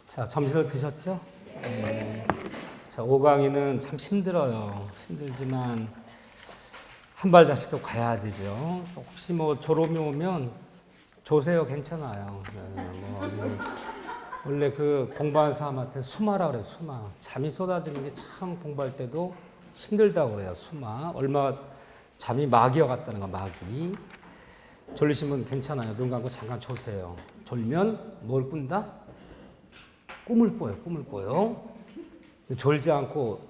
자, 점심을 드셨죠? 자, 5강의는 참 힘들어요. 힘들지만 한 발 다시 또 가야 되죠. 혹시 뭐 졸음이 오면 조세요. 괜찮아요. 원래 그 공부하는 사람한테 수마라 그래요. 수마. 잠이 쏟아지는 게 참 공부할 때도 힘들다고 그래요. 수마. 얼마 잠이 막이어 갔다는 거, 막이. 졸리시면 괜찮아요. 눈 감고 잠깐 조세요. 졸면 뭘 꾼다? 꿈을 꿔요. 꿈을 꿔요. 졸지 않고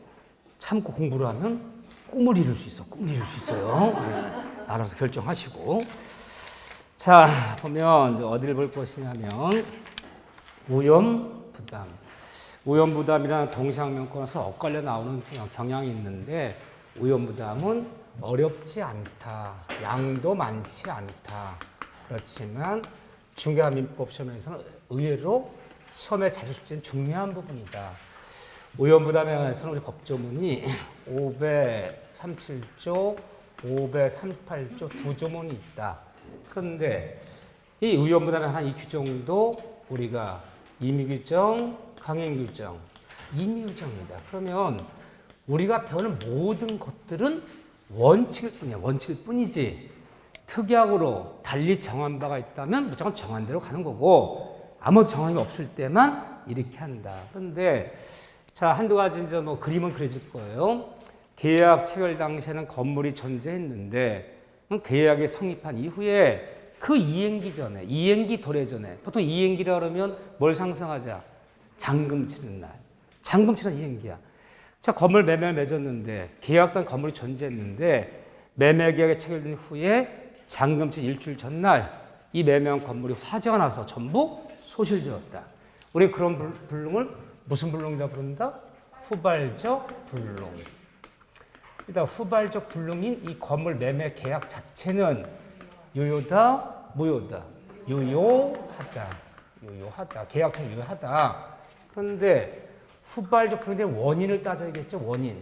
참고 공부를 하면 꿈을 이룰 수 있어. 꿈을 이룰 수 있어요. 네, 알아서 결정하시고. 자, 보면 어디를 볼 것이냐면 오염 부담. 오염 부담이랑 동시학명권에서 엇갈려 나오는 경향이 있는데 오염 부담은 어렵지 않다. 양도 많지 않다. 그렇지만 중개학 민법 시험에서는 의외로 시험에 자주 출제된 중요한 부분이다. 오염 부담에 관해서는 우리 법조문이 537조, 538조 두 조문이 있다. 그런데 이 오염 부담에 관한 이 규정도 우리가 임의규정, 강행규정, 임의규정입니다. 그러면 우리가 배우는 모든 것들은 원칙일 뿐이야. 원칙일 뿐이지. 특약으로 달리 정한 바가 있다면 무조건 정한 대로 가는 거고 아무 정함이 없을 때만 이렇게 한다. 그런데 자, 한두 가지 이제 뭐 그림은 그려질 거예요. 계약 체결 당시에는 건물이 존재했는데 계약이 성립한 이후에 그 이행기 전에, 이행기 도래 전에 보통 이행기라 그러면 뭘 상상하자? 잔금 치는 날. 잔금 치는 이행기야. 자, 건물 매매를 맺었는데 계약단 건물이 존재했는데 매매 계약이 체결된 후에 잔금 치 일주일 전날 이 매매한 건물이 화재가 나서 전부 소실되었다. 우리 그런 불능을 무슨 불능이라고 부른다? 후발적 불능. 일단 후발적 불능인 이 건물 매매 계약 자체는 유효다, 무효다? 유효하다. 유효하다. 계약상 유효하다. 그런데 후발적 불능의 원인을 따져야겠죠, 원인.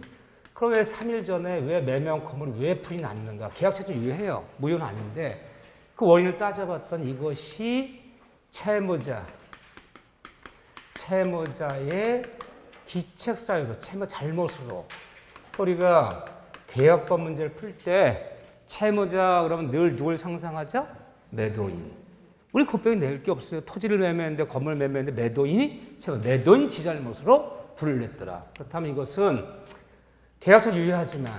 그럼 왜 3일 전에 왜 매매한 건물이 왜 불이 났는가? 계약 자체는 유효해요. 무효는 아닌데 그 원인을 따져봤더니 이것이 채무자의 기책사유로, 채무 잘못으로. 우리가 계약법 문제를 풀 때 채무자 그러면 늘 누굴 상상하죠? 매도인. 우리 법에 낼 게 없어요. 토지를 매매했는데 건물을 매매했는데 매도인이 매도인 지잘못으로 불을 냈더라. 그렇다면 이것은 계약서 유효하지만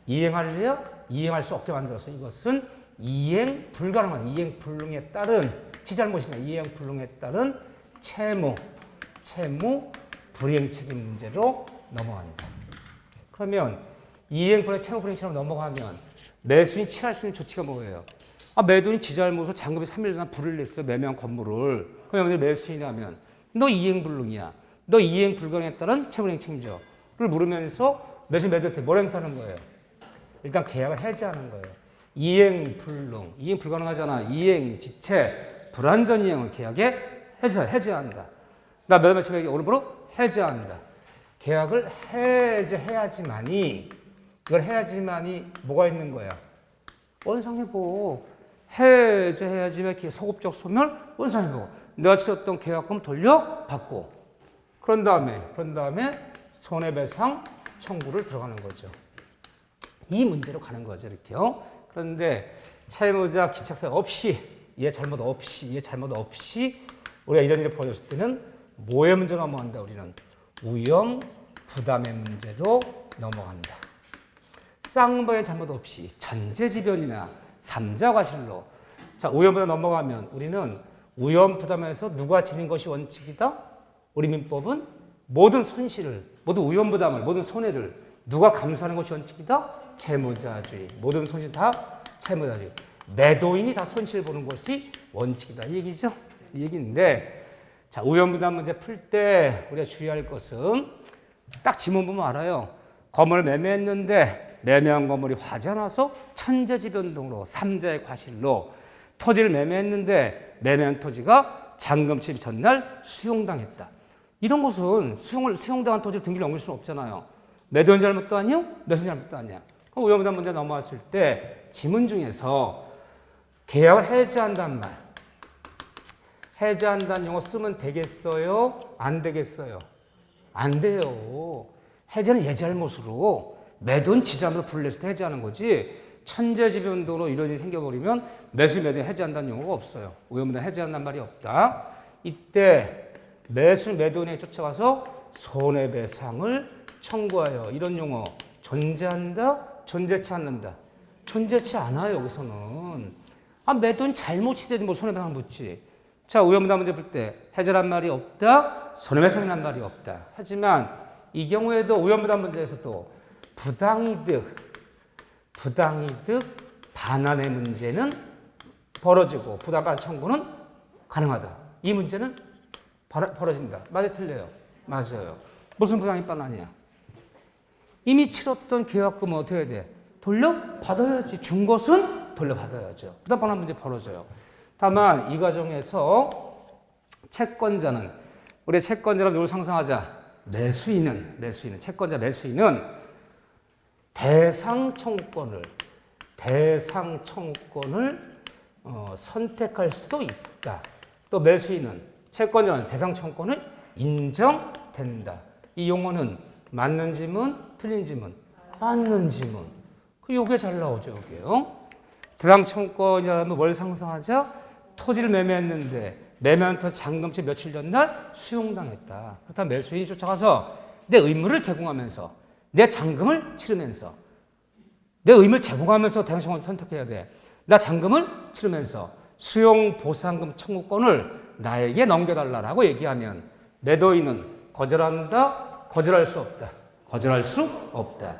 이행할래요? 이행할 수 없게 만들어서 이것은 이행 불가능한 이행 불능에 따른 지잘못이나 이행 불능에 따른 채무 불이행 책임 문제로 넘어간다. 그러면 이행 불이행 채무 불이행처럼 넘어가면 매수인이 취할 수 있는 조치가 뭐예요? 아, 매도인이 지잘못으로 잔금이 3일 전에 불을 냈어요. 매매한 건물을. 그러면 매수인이라면 너 이행 불능이야. 너 이행 불가능에 따른 채무 불이행 책임져를 물으면서 매수인 매도한테 뭘 행사하는 거예요? 일단 계약을 해지하는 거예요. 이행 불능, 이행 불가능하잖아. 이행 지체, 불완전 이행을 계약에 해지한다. 나 매매 계약이 오늘부로 해지한다. 계약을 해제해야지만이 이걸 해야지만이 뭐가 있는 거야? 원상회복. 해제해야지만 소급적 소멸 원상회복. 내가 치렀던 계약금 돌려받고 그런 다음에 손해배상 청구를 들어가는 거죠. 이 문제로 가는 거죠. 이렇게요. 그런데 채무자 기착사유 없이 이해 잘못 없이 우리가 이런 일이 벌어졌을 때는 뭐의 문제로 넘어간다? 우리는 오염 부담의 문제로 넘어간다. 쌍방의 잘못 없이 전제지변이나 삼자과실로. 자, 오염 부담 넘어가면 우리는 오염 부담에서 누가 지는 것이 원칙이다? 우리 민법은 모든 손실을, 모든 오염 부담을, 모든 손해를 누가 감수하는 것이 원칙이다? 채무자주의. 모든 손실 다 채무자주의. 매도인이 다 손실 보는 것이 원칙이다. 이 얘기죠? 이 얘기인데, 자, 오염 부담 문제 풀 때 우리가 주의할 것은 딱 지문 보면 알아요. 건물을 매매했는데 매매한 건물이 화재가 나서 천재지변동으로 삼자의 과실로 토지를 매매했는데 매매한 토지가 잔금 침입 전날 수용당했다. 이런 것은 수용당한 토지를 등기를 넘길 수는 없잖아요. 매도인 잘못도 아니요, 매수인 잘못도 아니야. 그럼 오염 부담 문제 넘어왔을 때 지문 중에서 계약을 해지한다는 말. 해제한다는 용어 쓰면 되겠어요? 안 되겠어요? 안 돼요. 해제는 얘 잘못으로 매도는 지 잘못으로 불을 내서 해제하는 거지 천재지변도로 이런 일이 생겨버리면 매수 매도에 해제한다는 용어가 없어요. 오염부담 해제한다는 말이 없다. 이때 매수 매도인에 쫓아가서 손해배상을 청구하여 이런 용어 존재한다? 존재치 않는다? 존재치 않아요. 여기서는. 매도인 잘못이 되지 뭐 손해배상 묻지. 자, 오염부담 문제 풀 때 해제란 말이 없다? 손해배상이란 말이 없다. 하지만 이 경우에도 오염부담 문제에서도 부당이득 반환의 문제는 벌어지고 부당한 청구는 가능하다. 이 문제는 벌어진다. 맞아요? 틀려요? 맞아요. 무슨 부당이 반환이야? 이미 치렀던 계약금은 어떻게 해야 돼? 돌려받아야지. 준 것은 돌려받아야죠. 부당 반환 문제 벌어져요. 다만 이 과정에서 채권자는 우리 채권자를 누굴 상상하자? 매수인은 채권자 매수인은 대상 청구권을 선택할 수도 있다. 또 매수인은 채권자는 대상 청구권을 인정된다. 이 용어는 맞는 지문, 틀린 지문, 맞는 지문. 요게 잘 나오죠, 요게요. 대상 청구권이라면 뭘 상상하자? 토지를 매매했는데 매매한터 잔금치 며칠 전날 수용당했다. 그렇다면 매수인이 쫓아가서 내 의무를 제공하면서 내 잔금을 치르면서 내 의무를 제공하면서 대상 청구권을 선택해야 돼. 나 잔금을 치르면서 수용 보상금 청구권을 나에게 넘겨달라고 얘기하면 매도인은 거절한다? 거절할 수 없다. 거절할 수 없다.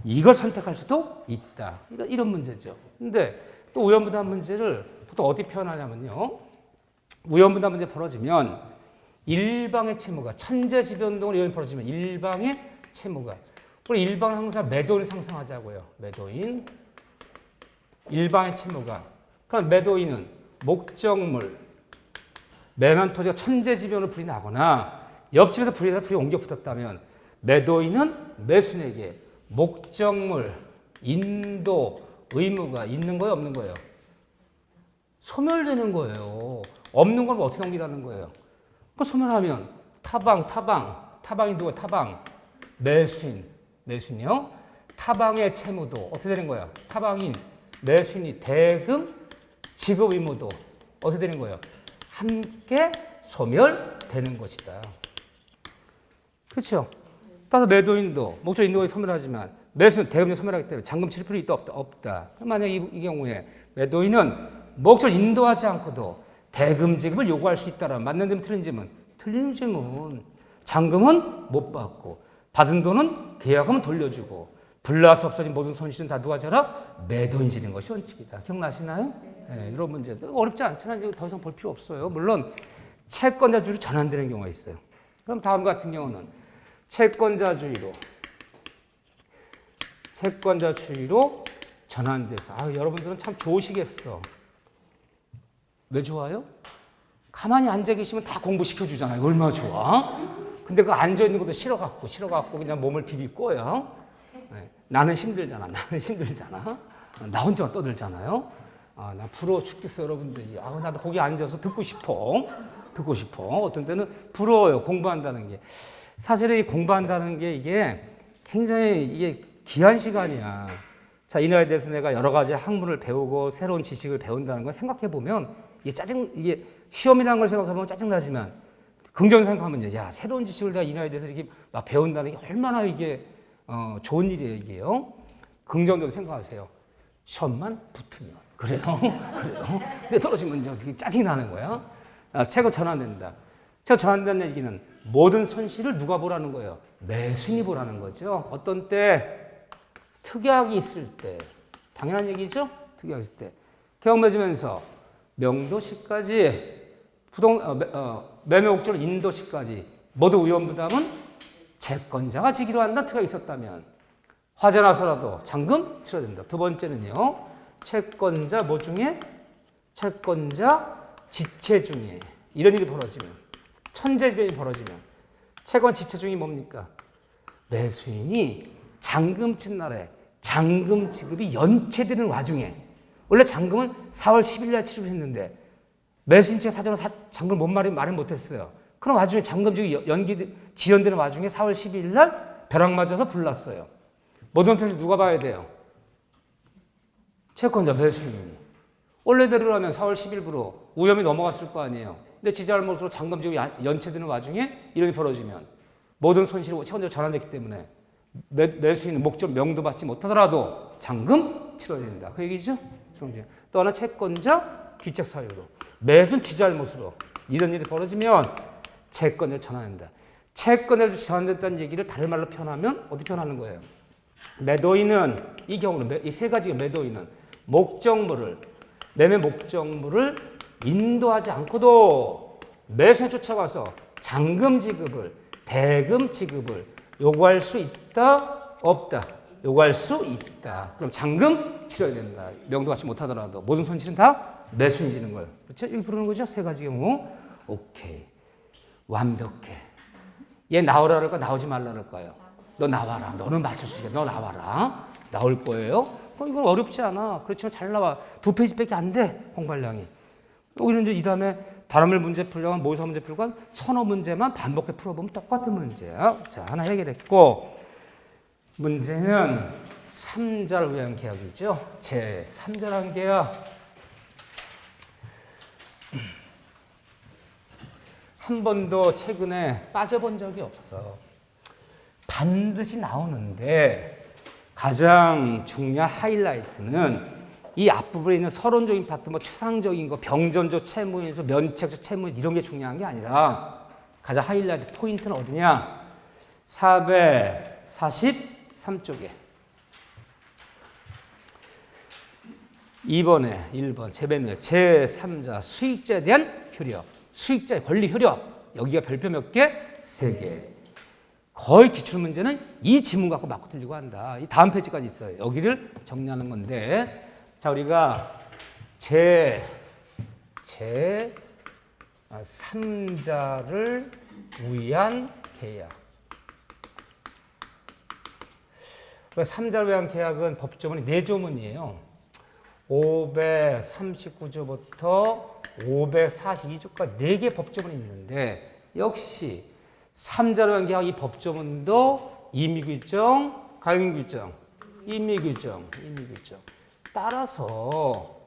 이걸 선택할 수도 있다. 이런 문제죠. 근데 또 오염부담 문제를 보통 어디 표현하냐면요. 오염부담 문제 벌어지면 일방의 채무가 천재지변동으로 요인 벌어지면 일방의 채무가 우리 일방은 항상 매도인 상상하자고요. 매도인 일방의 채무가 그럼 매도인은 목적물 매면 토지가 천재지변으로 불이 나거나 옆집에서 불이 옮겨 붙었다면 매도인은 매수인에게 목적물 인도 의무가 있는 거예요, 없는 거예요? 소멸되는 거예요. 없는 걸 어떻게 넘기라는 거예요? 그 소멸하면 타방이 누구야? 타방 매수인이요. 타방의 채무도 어떻게 되는 거야? 타방인 매수인이 대금 지급 의무도 어떻게 되는 거예요? 함께 소멸되는 것이다. 그렇죠? 따라서 매도인도 목적 인도에 소멸하지만 매수는 대금에 소멸하기 때문에 잔금 치를 필요 있다 없다. 만약 이 경우에 매도인은 목적을 인도하지 않고도 대금 지급을 요구할 수 있다라 맞는 점 틀린 점은 틀린 점은 잔금은 못 받고 받은 돈은 계약금은 돌려주고 불나서 없어진 모든 손실은 다 누가 져라? 매도인이 지는 것이 원칙이다. 기억나시나요? 네, 이런 문제들 어렵지 않잖아요. 더 이상 볼 필요 없어요. 물론 채권자주의로 전환되는 경우가 있어요. 그럼 다음 같은 경우는 채권자주의로 전환돼서 여러분들은 참 좋으시겠어. 왜 좋아요? 가만히 앉아 계시면 다 공부시켜주잖아요. 얼마나 좋아? 근데 그 앉아있는 것도 싫어갖고 그냥 몸을 비비고요. 네. 나는 힘들잖아. 나 혼자 떠들잖아요. 나 부러워 죽겠어, 여러분들이. 나도 거기 앉아서 듣고 싶어. 어떤 때는 부러워요, 공부한다는 게. 사실은 이 공부한다는 게 이게 굉장히 이게 귀한 시간이야. 자, 이 나이에 대해서 내가 여러 가지 학문을 배우고 새로운 지식을 배운다는 걸 생각해보면 이게 시험이라는 걸 생각해보면 짜증나지만 긍정적으로 생각하면 야, 새로운 지식을 내가 이 나이에 대해서 이렇게 막 배운다는 게 얼마나 이게 좋은 일이에요, 이게요. 긍정적으로 생각하세요. 시험만 붙으면. 그래요. 근데 떨어지면 이제 어떻게 짜증이 나는 거야. 채권 전환된다. 채권 전환된다는 얘기는 모든 손실을 누가 보라는 거예요? 매수인이 보라는 거죠. 어떤 때? 특약이 있을 때. 당연한 얘기죠? 특약이 있을 때. 계약 맺으면서 명도시까지 매매 목적을 인도시까지 모두 위험부담은 채권자가 지기로 한다. 특약이 있었다면 화재 나서라도 잔금 치러야 된다. 두 번째는요. 채권자 지체 중에 이런 일이 벌어지면 천재지변이 벌어지면 채권 지체 중이 뭡니까? 매수인이 잔금 친 날에 잔금 지급이 연체되는 와중에 원래 잔금은 4월 10일 날 치르기로 했는데 매수인체 사전에 잔금 못 말을 못했어요. 그럼 와중에 잔금지기 지연되는 와중에 4월 12일 날 벼락 맞아서 불났어요. 모든 편지 누가 봐야 돼요? 채권자 매수인이. 원래대로라면 4월 10일부로 오염이 넘어갔을 거 아니에요. 근데 지 잘못으로 잔금지기 연체되는 와중에 이런 게 벌어지면 모든 손실이 채권자로 전환됐기 때문에 매수인은 목적 명도 받지 못하더라도 잔금 치러야 된다. 그 얘기죠? 또 하나 채권자 귀책 사유로 매수는 지 잘못으로 이런 일이 벌어지면 채권을 전환한다. 채권을 전환됐다는 얘기를 다른 말로 표현하면 어떻게 표현하는 거예요? 매도인은 이 경우는 이 세 가지 매도인은 목적물을 매매 목적물을 인도하지 않고도 매수에 쫓아가서 잔금 지급을 대금 지급을 요구할 수 있다 없다. 요구할 수 있다. 그럼 잔금 치러야 된다. 명도 받지 못하더라도 모든 손실은 다 매수인이 지는 거예요. 그렇죠? 이렇게 부르는 거죠. 세 가지 경우. 오케이. 완벽해. 얘 나오라 그럴까 나오지 말라 그럴까요? 너 나와라. 너는 맞출 수 있게. 너 나와라. 나올 거예요. 이건 어렵지 않아. 그렇지만 잘 나와. 2페이지밖에 안 돼. 공부량이. 여기는 이제 이 다음에 단어물 문제 풀려면 모의사 문제 풀고 선어 문제만 반복해 풀어보면 똑같은 문제야. 자, 하나 해결했고 문제는 3자를 위한 계약이죠. 제 3자라는 계약. 한 번도 최근에 빠져본 적이 없어. 반드시 나오는데 가장 중요한 하이라이트는 이 앞부분에 있는 서론적인 파트, 뭐 추상적인 거, 병전조 채무인수, 면책조 채무인 이런 게 중요한 게 아니라 가장 하이라이트 포인트는 어디냐? 443쪽에 2번에 1번 재배멸 제3자 수익자에 대한 효력, 수익자의 권리 효력. 여기가 별표 몇 개? 3개. 거의 기출문제는 이 지문 갖고 맞고 틀리고 한다. 이 다음 페이지까지 있어요. 여기를 정리하는 건데 자, 우리가 제3자를 위한 계약. 3자를 위한 계약은 법조문이 4조문이에요. 539조부터 542조까지 4개 법조문이 있는데 역시 3자를 위한 계약 이 법조문도 임의규정, 가용규정, 임의규정. 따라서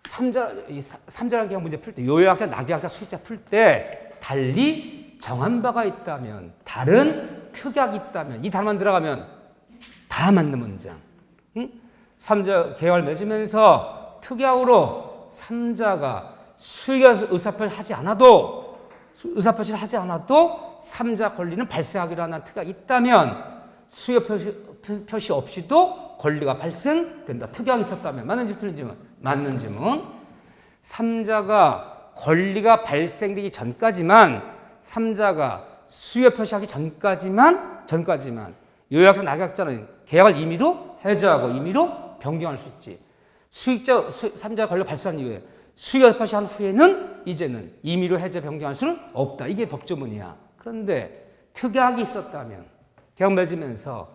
3자라는 계약 문제 풀 때 요약자, 낙약자, 수익자 풀 때 달리 정한 바가 있다면 다른 특약이 있다면 이 단어만 들어가면 다 맞는 문장. 3자 계약을 맺으면서 특약으로 3자가 수익 의사표시를 하지 않아도 3자 권리는 발생하기로 하는 특약이 있다면 수익 표시 없이도 권리가 발생된다. 특약이 있었다면 맞는지 틀린지는 맞는 지문. 3자가 권리가 발생되기 전까지만 3자가 수익 표시하기 전까지만 요약자 낙약자는 계약을 임의로 해제하고 임의로 변경할 수 있지. 3자 권리가 발생한 이후에 수익 표시한 후에는 이제는 임의로 해제 변경할 수는 없다. 이게 법조문이야. 그런데 특약이 있었다면 계약 맺으면서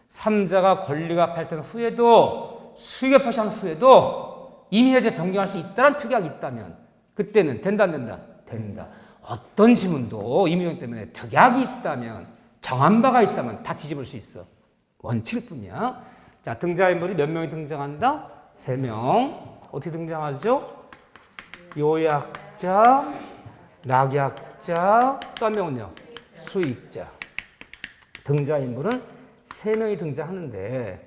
3자가 권리가 발생 후에도 수익 표시한 후에도 임의 해제 변경할 수 있다는 특약이 있다면 그때는 된다 안 된다? 된다. 어떤 지문도 임의변경 때문에 특약이 있다면 정한 바가 있다면 다 뒤집을 수 있어. 원칙일 뿐이야. 자, 등장인물이 몇 명이 등장한다? 3명. 어떻게 등장하죠? 요약자, 낙약자, 또 한 명은요? 수익자. 등장인물은 3명이 등장하는데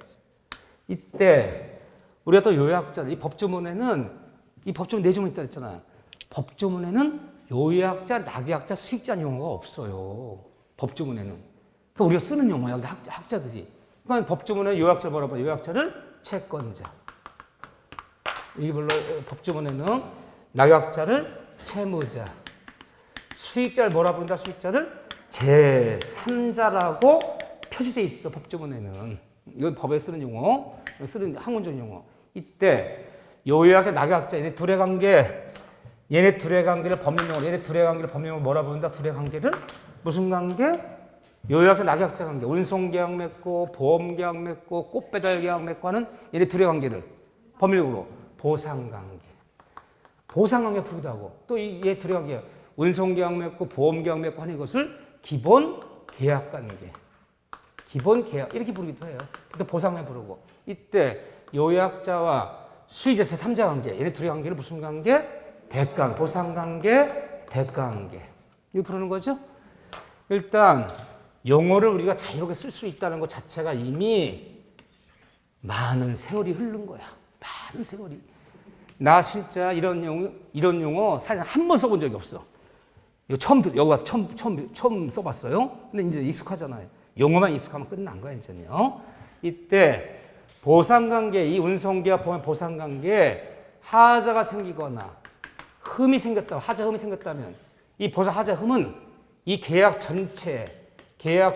이때 우리가 또 요약자들, 이 법조문에는 이 법조문 4조문 있다 했잖아요. 법조문에는 요약자, 낙약자, 수익자 용어가 없어요. 법조문에는. 그러니까 우리가 쓰는 용어야, 학자들이. 그러니까 법조문에 요약자를 뭐라고 해요? 요약자를 채권자. 이걸로 법조문에는 낙약자를 채무자. 수익자를 뭐라 부른다? 수익자를 제3자라고 표시되어 있어, 법조문에는. 이건 법에 쓰는 용어, 쓰는 학문적 용어. 이때 요약자, 낙약자, 얘네 둘의 관계를 법률용어로, 얘네 둘의 관계를 법률용어로 뭐라 부른다? 둘의 관계를 무슨 관계? 요약자, 낙약자 관계. 운송계약 맺고, 보험계약 맺고, 꽃배달 계약 맺고 하는 얘네 둘의 관계를 법률용어로 보상관계. 보상관계 풀기도 하고 또 얘 둘의 관계 운송계약 맺고 보험계약 맺고 하는 것을 기본 계약관계 기본 계약 이렇게 부르기도 해요. 또 보상관계 부르고 이때 요약자와 수의자 제3자 관계 얘네 둘의 관계를 무슨 관계? 대가관계 보상관계 대가관계 이거 부르는 거죠. 일단 용어를 우리가 자유롭게 쓸 수 있다는 것 자체가 이미 많은 세월이 흐른 거야. 많은 세월이. 나 진짜 이런 용어 사실 한 번 써본 적이 없어. 이거 여기 와서 처음 써봤어요. 근데 이제 익숙하잖아요. 용어만 익숙하면 끝난 거야, 이제는요. 이때 보상관계, 이 운송계와 보상관계에 하자가 생기거나 흠이 생겼다, 하자 흠이 생겼다면 이 하자 흠은 이 계약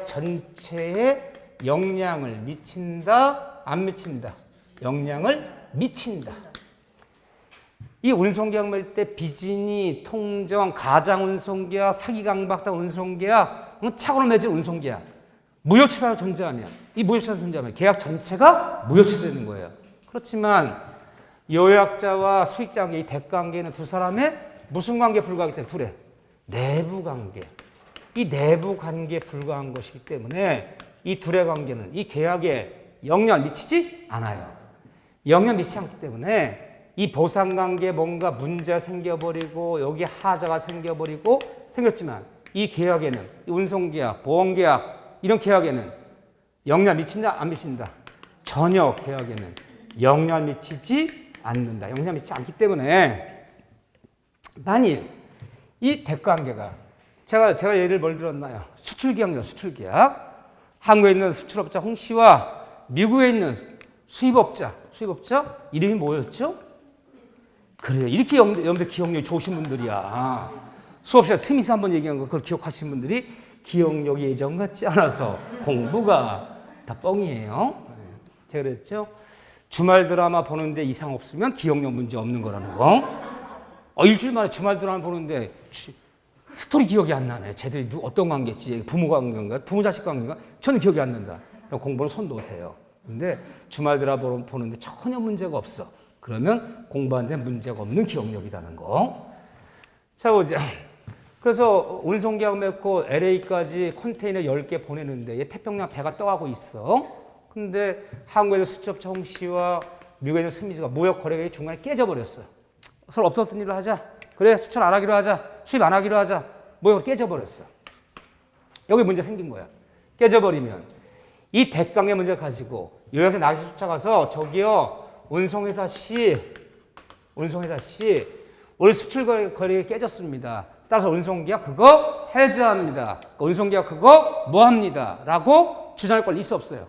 전체에 영향을 미친다, 안 미친다? 영향을 미친다. 이 운송계약 맺을 때 비진이, 통정, 가장운송계약, 사기강박당 운송계약, 착오로 맺은 운송계약, 무효치사로 존재하면 이 무효치사로 존재하면 계약 전체가 무효치되는 거예요. 그렇지만 요약자와 수익자 관계, 이 대가관계는 두 사람의 무슨 관계에 불과하기 때문에 둘의 내부관계. 이 내부관계에 불과한 것이기 때문에 이 둘의 관계는 이 계약에 영향을 미치지 않아요. 영향을 미치지 않기 때문에 이 보상관계에 뭔가 문제가 생겨버리고 여기 하자가 생겼지만 이 계약에는 이 운송계약, 보험계약 이런 계약에는 영향 미친다 안 미친다? 전혀 계약에는 영향 미치지 않는다. 영향 미치지 않기 때문에 만일 이 대가관계가 제가 예를 뭘 들었나요? 수출계약이요. 수출계약. 한국에 있는 수출업자 홍 씨와 미국에 있는 수입업자 이름이 뭐였죠? 그래요. 이렇게 여러분들 기억력이 좋으신 분들이야. 수업 시간에 스미스 한번 얘기한 거 그걸 기억하시는 분들이 기억력이 예전 같지 않아서 공부가 다 뻥이에요. 제가 그랬죠. 주말 드라마 보는데 이상 없으면 기억력 문제 없는 거라는 거. 일주일 만에 주말 드라마 보는데 스토리 기억이 안 나네. 쟤들이 어떤 관계지? 부모 관계인가? 부모 자식 관계인가? 저는 기억이 안 난다. 공부는 손 놓으세요. 근데 주말 드라마 보는데 전혀 문제가 없어. 그러면 공부하는데 문제가 없는 기억력이라는 거. 자, 보자. 그래서 운송계약 맺고 LA까지 컨테이너 10개 보내는데 얘 태평양 배가 떠가고 있어. 근데 한국에서 수첩자 홍 씨와 미국에서 스미즈가 무역 거래가 중간에 깨져버렸어. 서로 없었던 일을 하자. 그래, 수출 안 하기로 하자. 수입 안 하기로 하자. 무역으로 깨져버렸어. 여기 문제 생긴 거야. 깨져버리면 이 대강의 문제를 가지고 요약서 나가서 쫓아가서 저기요. 운송회사 씨, 우리 수출 거래가 깨졌습니다. 따라서 운송계약 그거 해지합니다. 운송계약 그거 뭐 합니다. 라고 주장할 권리 있어 없어요?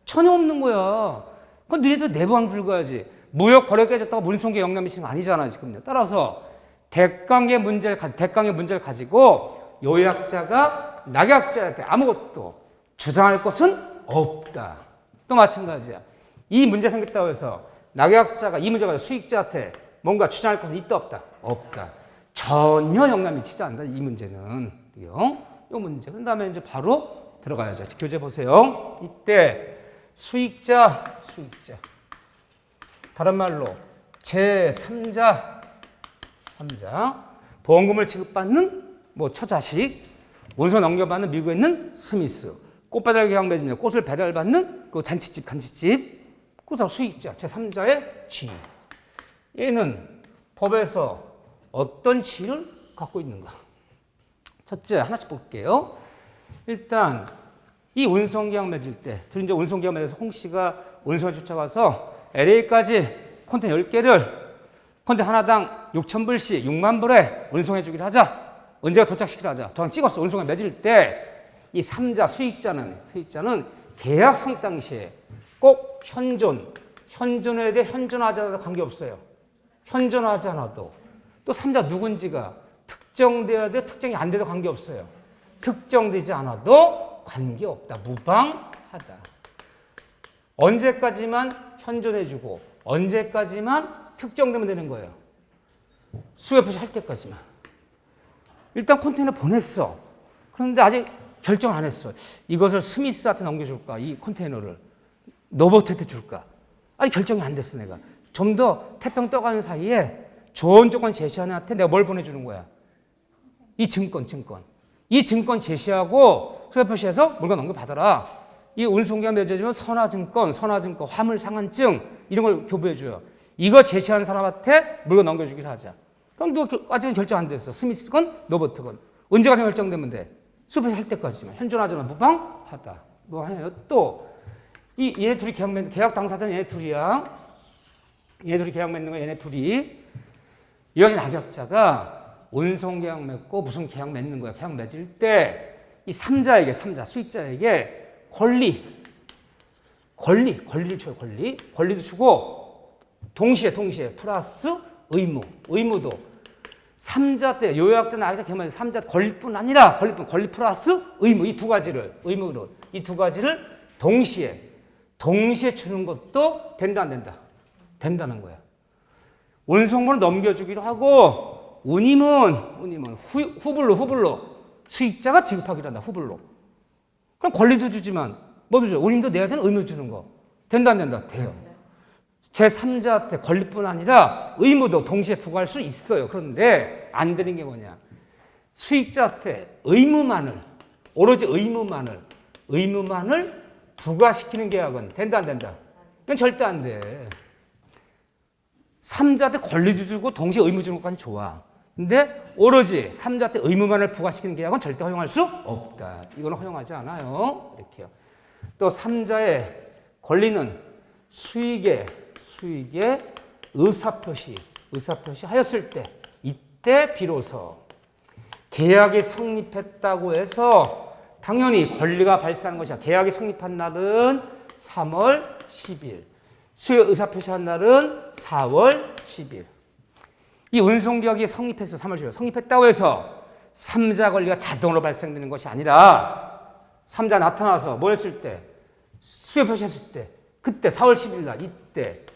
전혀 없는 거야. 그건 너희들 내부항 불가야지. 무역 거래가 깨졌다고 운송계약 영향 미치는 거 아니잖아, 지금요. 따라서 대강의 문제를 가지고 요약자가 낙약자한테 아무것도 주장할 것은 없다. 또 마찬가지야. 이 문제 생겼다고 해서 낙약자가 이 문제가 수익자한테 뭔가 주장할 것은 있다 없다? 없다. 전혀 영향 미치지 않는다. 이 문제는. 이 문제. 그 다음에 이제 바로 들어가야죠. 교재 보세요. 이때 수익자. 다른 말로 제3자. 보험금을 지급받는 처자식. 운송 넘겨받는 미국에 있는 스미스. 꽃배달 계약 맺으면 꽃을 배달받는 그 잔치집. 그래서 수익자, 제3자의 지위. 얘는 법에서 어떤 지위를 갖고 있는가? 첫째, 하나씩 볼게요. 일단 이 운송계약 맺을 때, 이제 운송계약 맺어서 홍 씨가 운송에 쫓아가서 LA까지 컨테이너 10개를 컨테이너 하나당 6,000불씩 6만 불에 운송해 주기로 하자. 언제가 도착시키려 하자. 도장 찍었어. 운송에 맺을 때 이 3자 수익자는 계약 성립 당시에 꼭 현존해야 돼. 현존하지 않아도 관계없어요. 현존하지 않아도. 또 3자 누군지가 특정돼야 돼. 특정이 안 돼도 관계없어요. 특정되지 않아도 관계없다. 무방하다. 언제까지만 현존해주고 언제까지만 특정되면 되는 거예요. 수요 표시 할 때까지만. 일단 컨테이너 보냈어. 그런데 아직 결정 안 했어. 이것을 스미스한테 넘겨줄까? 이 컨테이너를. 노보트한테 줄까? 아직 결정이 안 됐어, 내가. 좀 더 태평 떠가는 사이에 좋은 조건 제시하는 한테 내가 뭘 보내주는 거야? 이 증권. 이 증권 제시하고 수요 표시해서 물건 넘겨받아라. 이 운송기가 맺어지면 선화증권, 화물상환증 이런 걸 교부해줘요. 이거 제시하는 사람한테 물건 넘겨주기로 하자. 그럼 너 아직은 결정 안 됐어. 스미스건, 노버트건. 언제까지 결정되면 돼? 수요 표시 할 때까지만. 현존하거나 무방하다. 뭐 해요? 또 얘네 둘이 계약 당사자는 얘네 둘이야. 얘네 둘이 계약 맺는 거 얘네 둘이. 여기 낙약자가 운송계약 맺고 무슨 계약 맺는 거야. 계약 맺을 때 이 3자에게 수익자에게 권리를 줘요. 권리도 주고 동시에 플러스 의무도 3자 때 요약자 낙약자 계약만 3자 권리뿐 아니라 권리 플러스 의무 이 두 가지를 동시에 주는 것도 된다 안 된다? 된다는 거야. 운송물을 넘겨주기로 하고 운임은 후불로 수익자가 지급하기로 한다. 후불로. 그럼 권리도 주지만 뭐도 줘? 운임도 내야 되는 의무 주는 거. 된다 안 된다? 돼요. 제3자한테 권리뿐 아니라 의무도 동시에 부과할 수 있어요. 그런데 안 되는 게 뭐냐? 수익자한테 오로지 의무만을 부과시키는 계약은 된다 안 된다? 그건 절대 안 돼. 3자한테 권리도 주고 동시에 의무 주는 것까지 좋아. 근데 오로지 3자한테 의무만을 부과시키는 계약은 절대 허용할 수 없다. 이거는 허용하지 않아요. 이렇게요. 또 3자의 권리는 수익의 의사표시 하였을 때 이때 비로소 계약이 성립했다고 해서 당연히 권리가 발생하는 것이야. 계약이 성립한 날은 3월 10일. 수요 의사표시한 날은 4월 10일. 이 운송계약이 성립했어. 3월 10일. 성립했다고 해서 3자 권리가 자동으로 발생되는 것이 아니라 3자 나타나서 뭐 했을 때? 수요 표시했을 때. 그때 4월 10일 날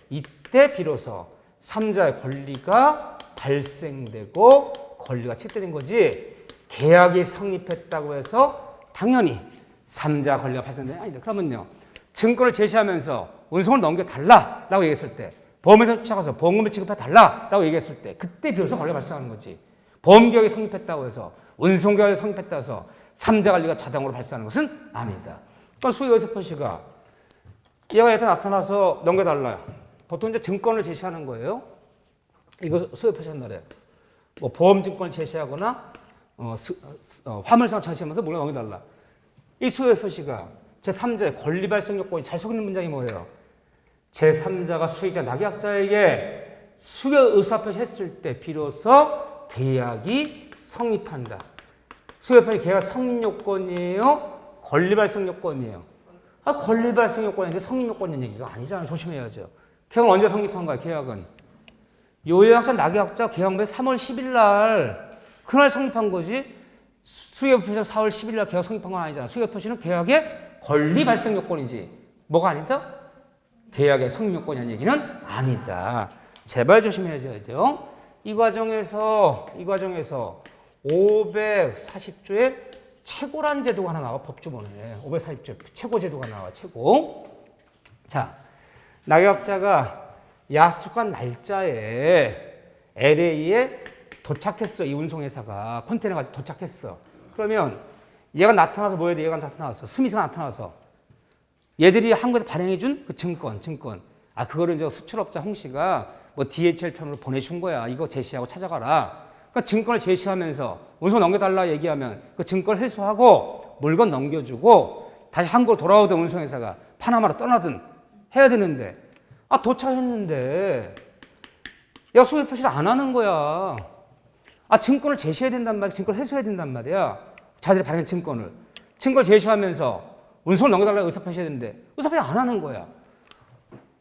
이때 비로소 3자의 권리가 발생되고 권리가 채택된 거지. 계약이 성립했다고 해서 당연히 3자 권리가 발생되는 게 아니다. 그러면요. 증권을 제시하면서 운송을 넘겨달라라고 얘기했을 때 보험회사 쫓아가서 보험금을 지급해달라라고 얘기했을 때 그때 비로소 권리가 발생하는 거지. 보험계약이 성립했다고 해서 운송계약이 성립했다고 해서 3자 권리가 자동으로 발생하는 것은 아니다. 그러니까 수요 의사 표시가 얘가 얘한테 나타나서 넘겨달라요. 보통 이제 증권을 제시하는 거예요. 이거 수요 표시한 날에 뭐 보험증권을 제시하거나 화물상 제시하면서 물건 넘겨달라. 이 수요 표시가 제3자의 권리 발생 요건이 잘 속는 문장이 뭐예요? 제3자가 수익자 낙약자에게 수요 의사표시 했을 때 비로소 계약이 성립한다. 수요 표시 계약 성립 요건이에요? 권리 발생 요건이에요? 권리 발생 요건인데 성립 요건인 얘기가 아니잖아요. 조심해야죠. 계약은 언제 성립한 거야? 계약은 요약자 낙약자 계약일 3월 10일 날 그날 성립한 거지. 수요 표시는 4월 10일 날 계약 성립한 건 아니잖아. 수요 표시는 계약의 권리 발생 요건이지. 뭐가 아니다? 계약의 성립 요건이라는 얘기는 아니다. 제발 조심해야죠. 이 과정에서 540조에 최고라는 제도가 하나 나와. 법조문에 540조 최고 제도가 나와. 최고. 자, 낙약자가 약속한 날짜에 LA에 도착했어. 이 운송회사가 컨테이너가 도착했어. 그러면 얘가 나타나서 뭐 해야 돼? 얘가 나타나서 스미스가 나타나서 얘들이 한국에서 발행해준 그 증권. 그거를 이제 수출업자 홍 씨가 뭐 DHL 편으로 보내준 거야. 이거 제시하고 찾아가라. 그러니까 증권을 제시하면서 운송 넘겨달라 얘기하면 그 증권을 회수하고 물건 넘겨주고 다시 한국으로 돌아오던 운송회사가 파나마로 떠나든 해야 되는데 도착했는데 얘가 수요 표시를 안 하는 거야. 증권을 제시해야 된단 말이야. 증권을 회수해야 된단 말이야. 자기들이 발행한 증권을 제시하면서 운송을 넘겨달라고 의사표시해야 되는데 의사표시 안 하는 거야.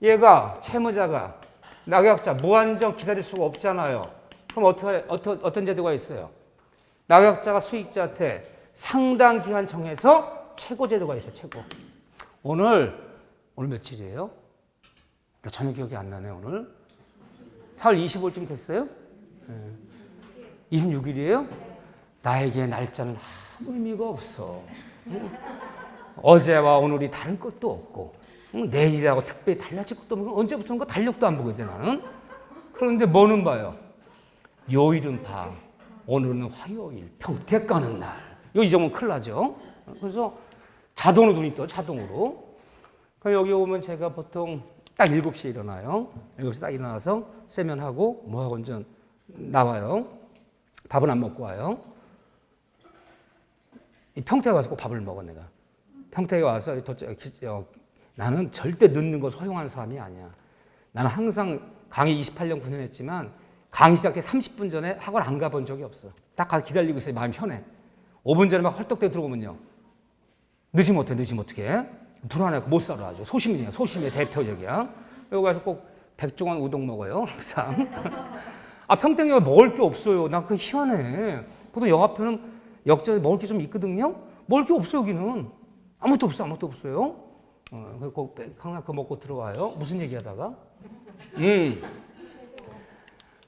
얘가 채무자가 낙약자 무한정 기다릴 수가 없잖아요. 그럼 어떤 제도가 있어요? 낙약자가 수익자한테 상당 기간 정해서 최고 제도가 있어요. 최고. 오늘 며칠이에요? 나 전혀 기억이 안 나네. 오늘 4월 25일쯤 됐어요? 26일이에요? 나에게 날짜는 아무 의미가 없어. 어제와 오늘이 다른 것도 없고 내일이라고 특별히 달라질 것도 없고 언제부턴가 달력도 안 보게 돼 나는. 그런데 뭐는 봐요? 요일은 바, 오늘은 화요일, 평택 가는 날. 이거 잊으면 큰일 나죠. 그래서 자동으로 눈이 떠, 자동으로. 그럼 여기 오면 제가 보통 딱 7시에 일어나요. 7시에 딱 일어나서 세면하고 뭐하고 이제 나와요. 밥은 안 먹고 와요. 이 평택에 와서 꼭 밥을 먹어 내가. 평택에 와서 나는 절대 늦는 거 허용하는 사람이 아니야. 나는 항상 강의 28년 9년 했지만 강의 시작해 30분 전에 학원 안 가본 적이 없어. 딱 가서 기다리고 있어요. 마음이 편해. 5분 전에 막 헐떡대고 들어오면요. 늦으면 어떡해? 불안해. 못 살아 아주. 소심이에요. 소심의 대표적이야. 여기 가서 꼭 백종원 우동 먹어요. 항상. 아, 평택에 먹을 게 없어요. 나 그거 희한해. 보통 역 앞에는 역전에 먹을 게 좀 있거든요. 먹을 게 없어 여기는. 아무것도 없어요. 꼭 항상 그거 먹고 들어와요. 무슨 얘기하다가?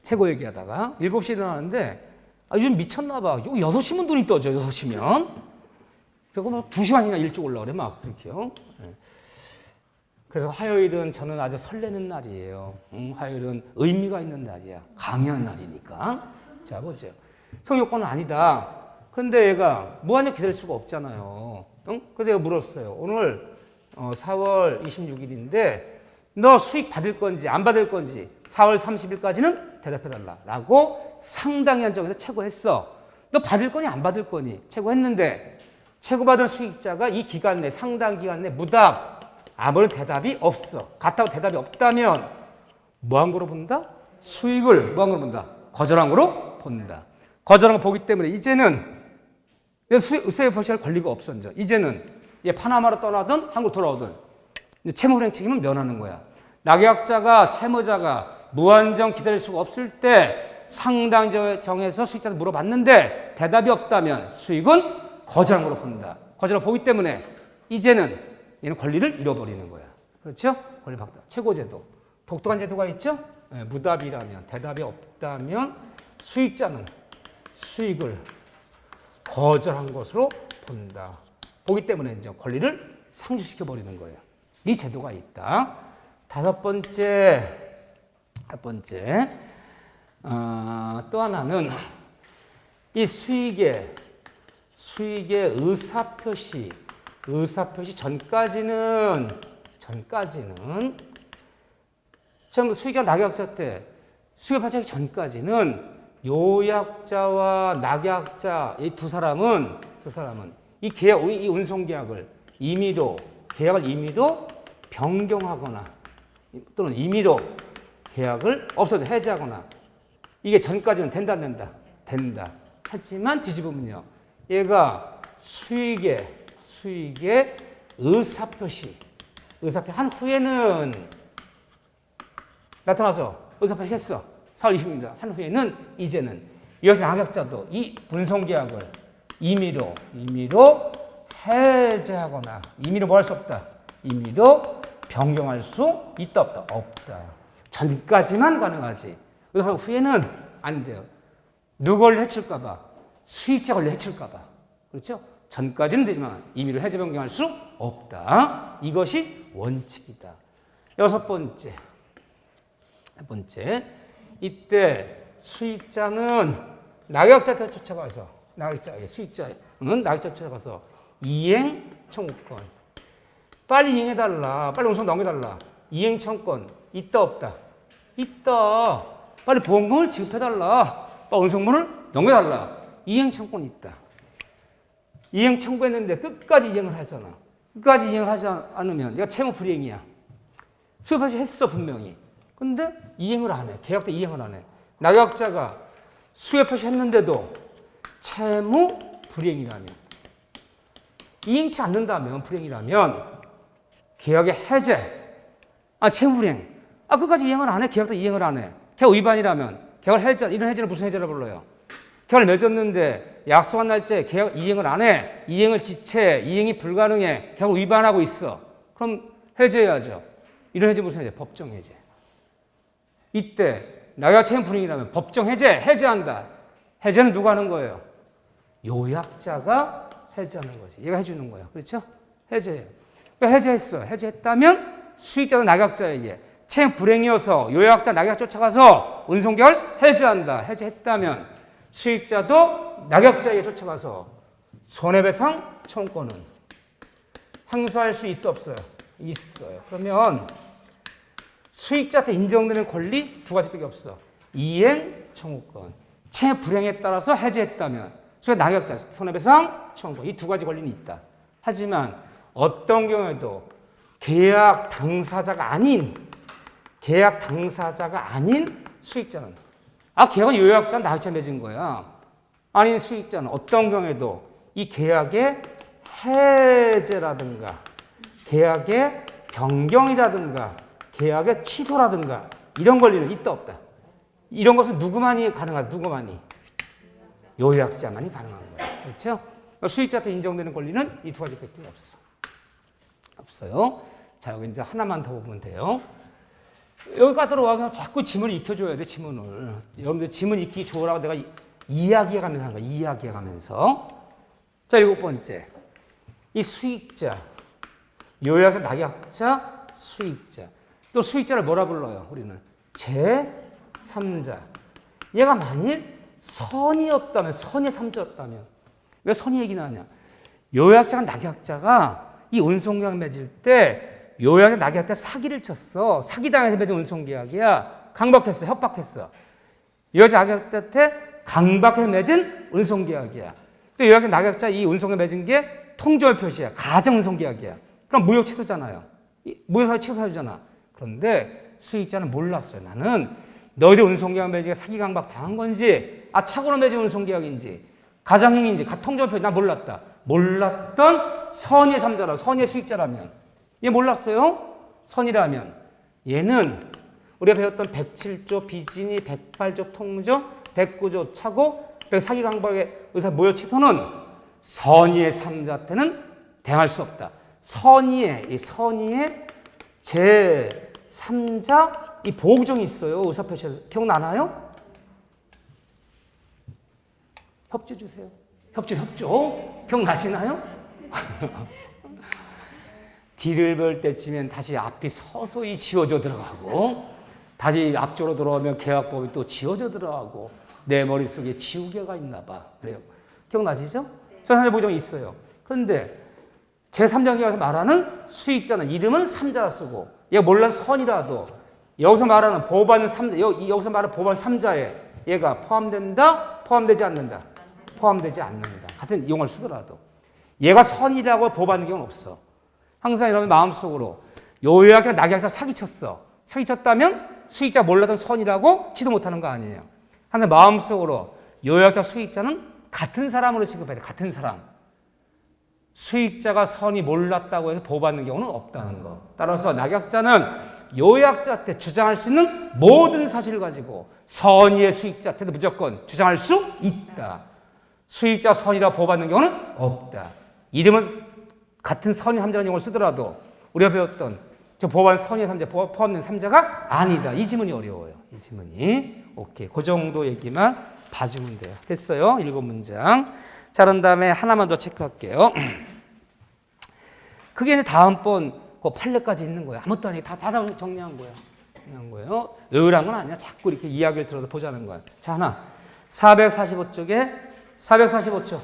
최고 얘기하다가 7시에 일어나는데 요즘 미쳤나 봐. 6시면 눈이 떠져. 6시면. 그리고 뭐 2시간이나 일찍 올라오래 막 그렇게요. 그래서 화요일은 저는 아주 설레는 날이에요. 화요일은 의미가 있는 날이야. 강의하는 날이니까. 자 보죠. 성욕권은 아니다. 그런데 얘가 무한히 기다릴 수가 없잖아요. 그래서 내가 물었어요. 오늘 4월 26일인데 너 수익 받을 건지 안 받을 건지 4월 30일까지는 대답해달라 라고 상당히 한정해서 최고했어. 너 받을 거니 안 받을 거니 최고했는데 최고받은 수익자가 이 기간 내 상당 기간 내 무답 아무런 대답이 없어. 같다고 대답이 없다면 뭐한 거로 본다? 수익을 뭐한 거로 본다? 거절한 거로 본다. 거절한 거 보기 때문에 이제는 수익 포시할 권리가 없어. 이제는 얘 파나마로 떠나든 한국 돌아오든 채무불이행 책임은 면하는 거야. 낙약자가 채무자가 무한정 기다릴 수가 없을 때 상당 정해서 수익자한테 물어봤는데 대답이 없다면 수익은 거절한 걸로 본다. 거절을 보기 때문에 이제는 얘는 권리를 잃어버리는 거야. 그렇죠? 권리 박탈. 최고제도. 독특한 제도가 있죠? 네, 무답이라면 대답이 없다면 수익자는 수익을 거절한 것으로 본다. 보기 때문에 이제 권리를 상실시켜 버리는 거예요. 이 제도가 있다. 다섯 번째, 또 하나는 이 수익의 의사표시 전까지는 처음 수익자 낙약자 때 수익을 발생하기 전까지는 요약자와 낙약자 이 두 사람은 이 계약, 이 운송계약을 계약을 임의로 변경하거나 또는 임의로 계약을 해제하거나 이게 전까지는 된다. 하지만 뒤집으면요. 얘가 수익의 의사표시 한 후에는 나타나서 의사표시 했어. 4월 20일입니다. 한 후에는 이제는 이것이 낙약자도 이 운송계약을 임의로 해제하거나 임의로 뭐 할 수 없다. 임의로 변경할 수 있다 없다. 없다. 전까지만 가능하지. 그 후에는 안 돼요. 누굴 해칠까 봐. 수익자 권리 해칠까 봐. 그렇죠? 전까지는 되지만 임의로 해제 변경할 수 없다. 이것이 원칙이다. 여섯 번째. 이때 수익자는 낙약자한테 쫓아가서 수익자는 낙약자한테 쫓아가서 이행 청구권. 빨리 이행해달라. 빨리 운송 넘겨달라. 이행 청구권 있다 없다? 있다. 빨리 보험금을 지급해달라. 빨리 운송물을 넘겨달라. 이행 청구권 있다. 이행 청구했는데 끝까지 이행을 하잖아. 끝까지 이행을 하지 않으면 얘가 채무 불이행이야. 수입하시 했어 분명히. 근데 이행을 안 해. 계약 때 이행을 안 해. 낙약자가 수혜 표시했는데도 채무 불이행이라면 이행치 않는다면 불이행이라면 계약의 해제 채무 불이행 끝까지 이행을 안 해. 계약 때 이행을 안 해. 계약 위반이라면 계약을 해제 이런 해제는 무슨 해제라 불러요? 계약을 맺었는데 약속한 날짜에 계약 이행을 안 해. 이행을 지체 이행이 불가능해. 계약을 위반하고 있어. 그럼 해제해야죠. 이런 해제 무슨 해제? 법정 해제. 이때 낙약 채무 불이행이라면 법정 해제한다. 해제는 누가 하는 거예요? 요약자가 해제하는 거지. 얘가 해주는 거야. 그렇죠? 해제해요. 해제했어. 해제했다면 수익자는 낙약자에게 채무 불행이어서 요약자 낙약자 쫓아가서 운송계약을 해지한다. 해지했다면 수익자도 낙약자에게 쫓아가서 손해배상 청구권은 행사할 수 있어 없어요? 있어요. 그러면 수익자한테 인정되는 권리 두 가지밖에 없어. 이행 청구권. 채무 불행에 따라서 해지했다면 수익 낙약자 손해배상 청구권. 이 두 가지 권리는 있다. 하지만 어떤 경우에도 계약 당사자가 아닌 수익자는 계약은 요약자는 낙약자 맺은 거야. 아닌 수익자는 어떤 경우에도 이 계약의 해제라든가 계약의 변경이라든가 계약의 취소라든가 이런 권리는 있다 없다. 이런 것은 누구만이 가능하다. 누구만이? 요약자만이 가능한 거야. 그렇죠? 수익자한테 인정되는 권리는 이 두 가지밖에 없어요. 자, 여기 이제 하나만 더 보면 돼요. 여기까지 들어와서 자꾸 지문을 익혀줘야 돼, 지문을. 여러분들 지문 익히기 좋으라고 내가 이야기해가면서 하는 거야, 이야기해가면서. 자, 7번째. 이 수익자. 요약자, 낙약자, 수익자. 또 수익자를 뭐라 불러요, 우리는? 제3자. 얘가 만일 선이었다면, 선의 3자였다면. 왜 선이 얘기 나냐? 요약자가 낙약자가 이 운송계약 맺을 때 요약자 낙약자 사기를 쳤어. 사기당해서 맺은 운송계약이야. 강박했어. 협박했어. 요약자 낙약자한테 강박해서 맺은 운송계약이야. 또 요약자 낙약자 이 운송계약 맺은 게 통절 표시야. 가정 운송계약이야. 그럼 무효 취소잖아요. 무효사유 취소사유잖아. 그런데 수익자는 몰랐어요. 나는 너희들 운송계약 맺은 게 사기 강박 당한 건지 착오로 맺은 운송계약인지 가장행위인지 통절 표시 나 몰랐다. 몰랐던 선의의 3자라 선의의 수익자라면 얘 몰랐어요? 선이라면 얘는 우리가 배웠던 107조 비진이 108조 통조 109조 착오 100 사기 강박의 의사 모여 취소는 선의의 3자한테는 대항할 수 없다. 선의의 제3자 이 보호구정이 있어요. 의사표시에서 기억나나요? 협조 주세요. 협조. 기억나시나요? 뒤를 볼 때쯤엔 다시 앞이 서서히 지워져 들어가고 다시 앞쪽으로 들어오면 계약법이 또 지워져 들어가고 내 머릿속에 지우개가 있나 봐. 그래요. 기억나시죠? 제3자 보정이 있어요. 그런데 제3자 계약에서 말하는 수익자는 이름은 3자라 쓰고 얘가 몰라서 선이라도 여기서 말하는 보호받는 3자, 여기서 말하는 보호받는 3자에 얘가 포함된다? 포함되지 않는다? 포함되지 않는다. 같은 용어를 쓰더라도 얘가 선이라고 보호받는 경우는 없어. 항상 여러분 마음속으로 요약자 낙약자 사기쳤어. 사기쳤다면 수익자 몰랐던 선이라고 지도 못하는 거 아니에요. 하나 마음속으로 요약자 수익자는 같은 사람으로 취급해야 돼. 같은 사람. 수익자가 선이 몰랐다고 해서 보호받는 경우는 없다는 거. 따라서 낙약자는 요약자한테 주장할 수 있는 모든 사실을 가지고 선의의 수익자한테도 무조건 주장할 수 있다. 수익자 선이라 보호받는 경우는 없다. 이름은 같은 선의 3자라는 용어를 쓰더라도 우리가 배웠던 저 보호받는 선의 3자, 포함된 3자가 아니다. 이 지문이 어려워요. 이 지문이. 오케이. 그 정도 얘기만 봐주면 돼요. 됐어요? 7문장. 자, 그런 다음에 하나만 더 체크할게요. 그게 이제 다음번 그 판례까지 있는 거야. 아무것도 아니고 다 정리한 거야. 정리한 거예요. 의란 건 아니야. 자꾸 이렇게 이야기를 들어서 보자는 거야. 자, 하나. 445쪽에 445쪽.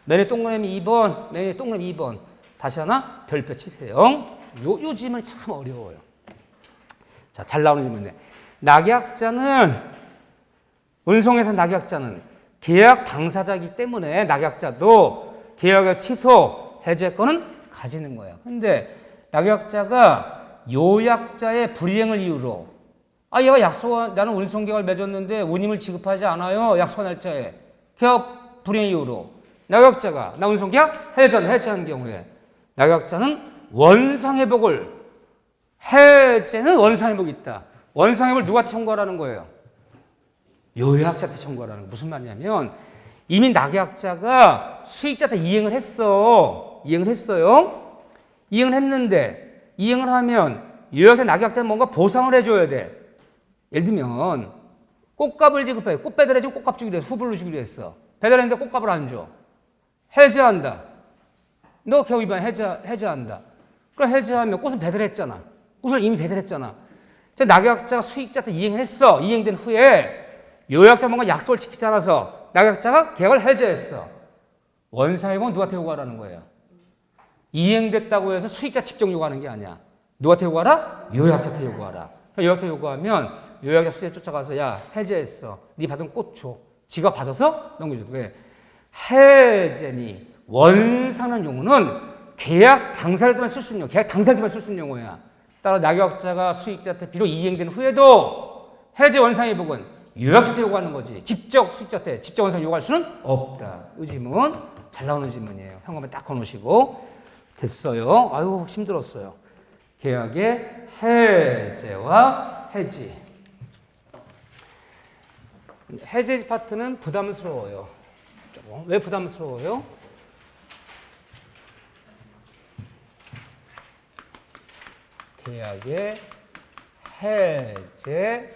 맨에 동그라미 2번, 맨에 동그라미 2번. 다시 하나 별표 치세요. 요 질문이 참 어려워요. 자, 잘 나오는 질문인데. 낙약자는 운송회사 낙약자는 계약 당사자이기 때문에 낙약자도 계약의 취소, 해제권은 가지는 거예요. 근데 낙약자가 요약자의 불이행을 이유로 얘가 나는 운송계약을 맺었는데 운임을 지급하지 않아요. 약속 날짜에. 계약 불이행 이유로 낙약자가 나 운송계약 해제하는 경우에 낙약자는 원상회복을 해제는 원상회복이 있다. 원상회복을 누구한테 청구하라는 거예요? 요약자한테 청구하라는 거. 무슨 말이냐면 이미 낙약자가 수익자한테 이행을 했어요. 이행을 했는데 이행을 하면 요약자 낙약자는 뭔가 보상을 해줘야 돼. 예를 들면 꽃값을 지급해. 꽃 배달해주고 꽃값 주기로 했어. 후불로 주기로 했어. 배달했는데 꽃값을 안 줘. 해제한다. 너 계약 위반 해제한다. 그럼 해제하면 꽃은 배달했잖아. 그것을 이미 배달했잖아. 낙약자가 수익자한테 이행했어. 이행된 후에 요약자 뭔가 약속을 지키지 않아서 낙약자가 계약을 해제했어. 원상회복은 누구한테 요구하라는 거예요? 이행됐다고 해서 수익자 직접 요구하는 게 아니야. 누구한테 요구하라? 요약자한테 요구하라. 요약자 요구하면 요약자 수익자 쫓아가서 야 해제했어. 네 받은 꽃 줘. 지가 받아서 넘겨줘. 왜? 해제니 원상은 용어는 계약 당사자들만 쓸 수 있는 용어. 계약 당사자들만 쓸 수 있는 용어야. 따라 낙약자가 수익자한테 비록 이행된 후에도 해제 원상회복은 요약자한테 요구하는 거지. 직접 수익자한테 직접 원상 요구할 수는 없다. 이 지문 잘 나오는 지문이에요. 현관에 딱 걸어놓으시고 됐어요. 아유 힘들었어요. 계약의 해제와 해지. 해제 파트는 부담스러워요. 왜 부담스러워요? 계약의 해제.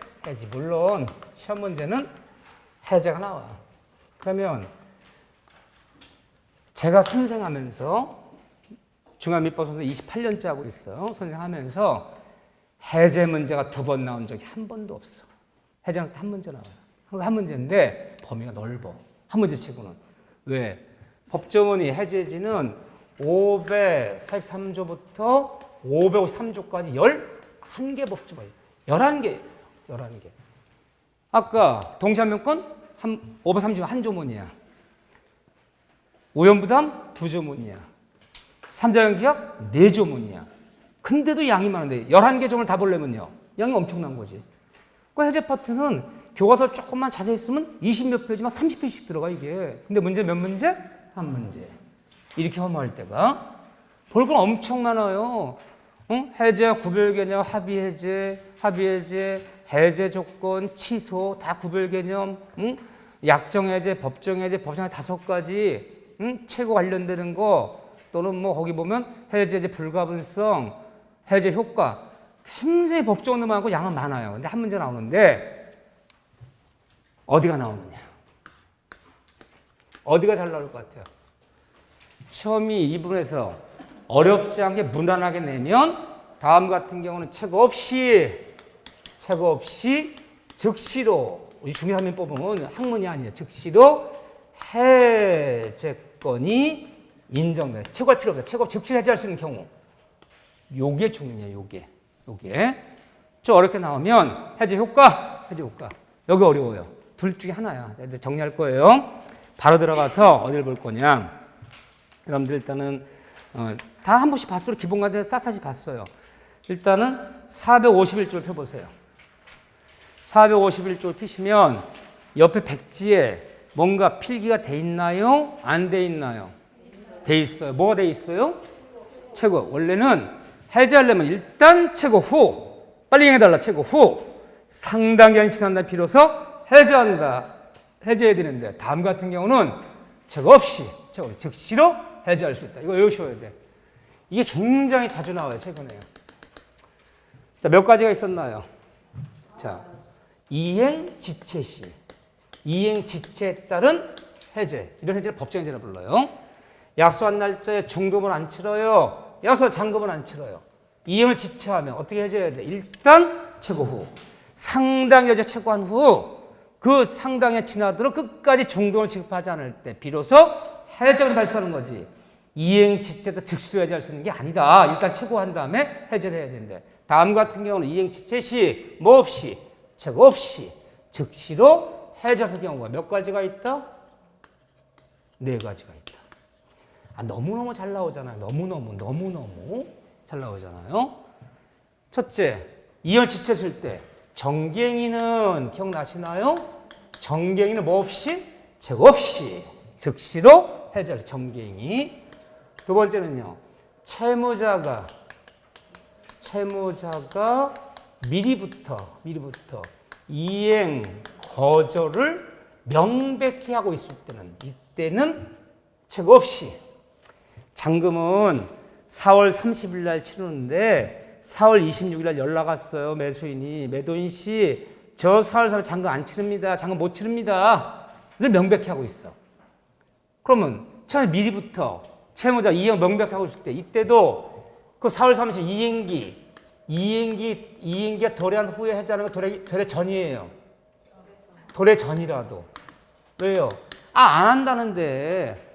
물론 시험 문제는 해제가 나와. 그러면 제가 선생하면서 중앙민법 선생 28년째 하고 있어요. 선생하면서 해제 문제가 2번 나온 적이 한 번도 없어. 해제는 한 문제 나와요. 항상 한 문제인데 범위가 넓어. 한 문제 치고는. 왜? 법조문이 해제지는 543조부터 553조까지 11개 법조문이에요. 11개. 아까 동시한명권 530조 한 조문이야. 오연부담 2조문이야. 3자연계약 4조문이야. 근데도 양이 많은데 11개 조문을 다 보려면요. 양이 엄청난 거지. 그 해제 파트는 교과서 조금만 자세히 쓰면 20몇 페이지만 30페이지씩 들어가 이게. 근데 문제 몇 문제? 한 문제. 이렇게 허무할 때가 볼 건 엄청 많아요. 응? 해제, 구별개념, 합의해제, 해제 조건, 취소, 다 구별개념, 응? 약정해제, 법정해제, 법정해제 5가지, 응? 최고 관련되는 거, 또는 뭐 거기 보면 해제제 불가분성, 해제 효과, 굉장히 법조문도 많고 양은 많아요. 근데 한 문제 나오는데 어디가 나오느냐? 어디가 잘 나올 것 같아요? 시험이 이 부분에서 어렵지 않게 무난하게 내면 다음 같은 경우는 최고 없이 즉시로 우리 중개사민법은 학문이 아니에요. 즉시로 해제권이 인정돼. 최고할 필요 없다. 최고 즉시 해제할 수 있는 경우. 요게 중요해요. 요게. 좀 어렵게 나오면 해제 효과. 여기 어려워요. 둘 중에 하나야. 정리할 거예요. 바로 들어가서 어디를 볼 거냐. 여러분들 일단은 다 한 번씩 봤어요. 기본과대 샅샅이 봤어요. 일단은 451조 펴보세요. 451조 피시면 옆에 백지에 뭔가 필기가 돼 있나요? 안 돼 있나요? 돼 있어요. 뭐가 돼 있어요? 최고. 원래는 해제하려면 일단 최고 후. 빨리 행해달라. 최고 후. 상당 기간이 지난 다음에 비로소 해제한다. 해제해야 되는데 다음 같은 경우는 최고 없이 즉시로 해제할 수 있다. 이거 외우셔야 돼. 이게 굉장히 자주 나와요. 최근에요. 자, 몇 가지가 있었나요? 자, 이행 지체 시. 이행 지체에 따른 해제. 이런 해제를 법정해제라 불러요. 약속한 날짜에 중금을 안 치러요. 약속 잔금을 안 치러요. 이행을 지체하면 어떻게 해제해야 돼? 일단 최고 후. 상당 여제 최고한 후 그 상당에 지나도록 끝까지 중금을 지급하지 않을 때 비로소 해제가 발생하는 거지. 이행 지체도 즉시로 해제할 수 있는 게 아니다. 일단 최고한 다음에 해제를 해야 되는데 다음 같은 경우는 이행 지체 시 뭐 없이 최고 없이 즉시로 해제할 경우가 몇 가지가 있다? 4가지가 있다. 너무너무 잘 나오잖아요. 너무너무 잘 나오잖아요. 첫째, 이행 지체 쓸 때 정갱이는 기억나시나요? 정갱이는 뭐 없이? 최고 없이 즉시로 해제할 정갱이. 두 번째는요. 채무자가 미리부터 이행 거절을 명백히 하고 있을 때는 이때는 최고 없이. 잔금은 4월 30일 날 치르는데 4월 26일 날 연락 왔어요. 매도인 씨, 저 4월 3일 잔금 안 치릅니다. 잔금 못 치릅니다. 를 명백히 하고 있어. 그러면 처음에 미리부터 채무자 이행 명백히 하고 있을 때 이때도 그 4월 30일 이행기가 도래한 후에 해제하는 건 도래 전이에요. 도래 전이라도. 왜요? 안 한다는데.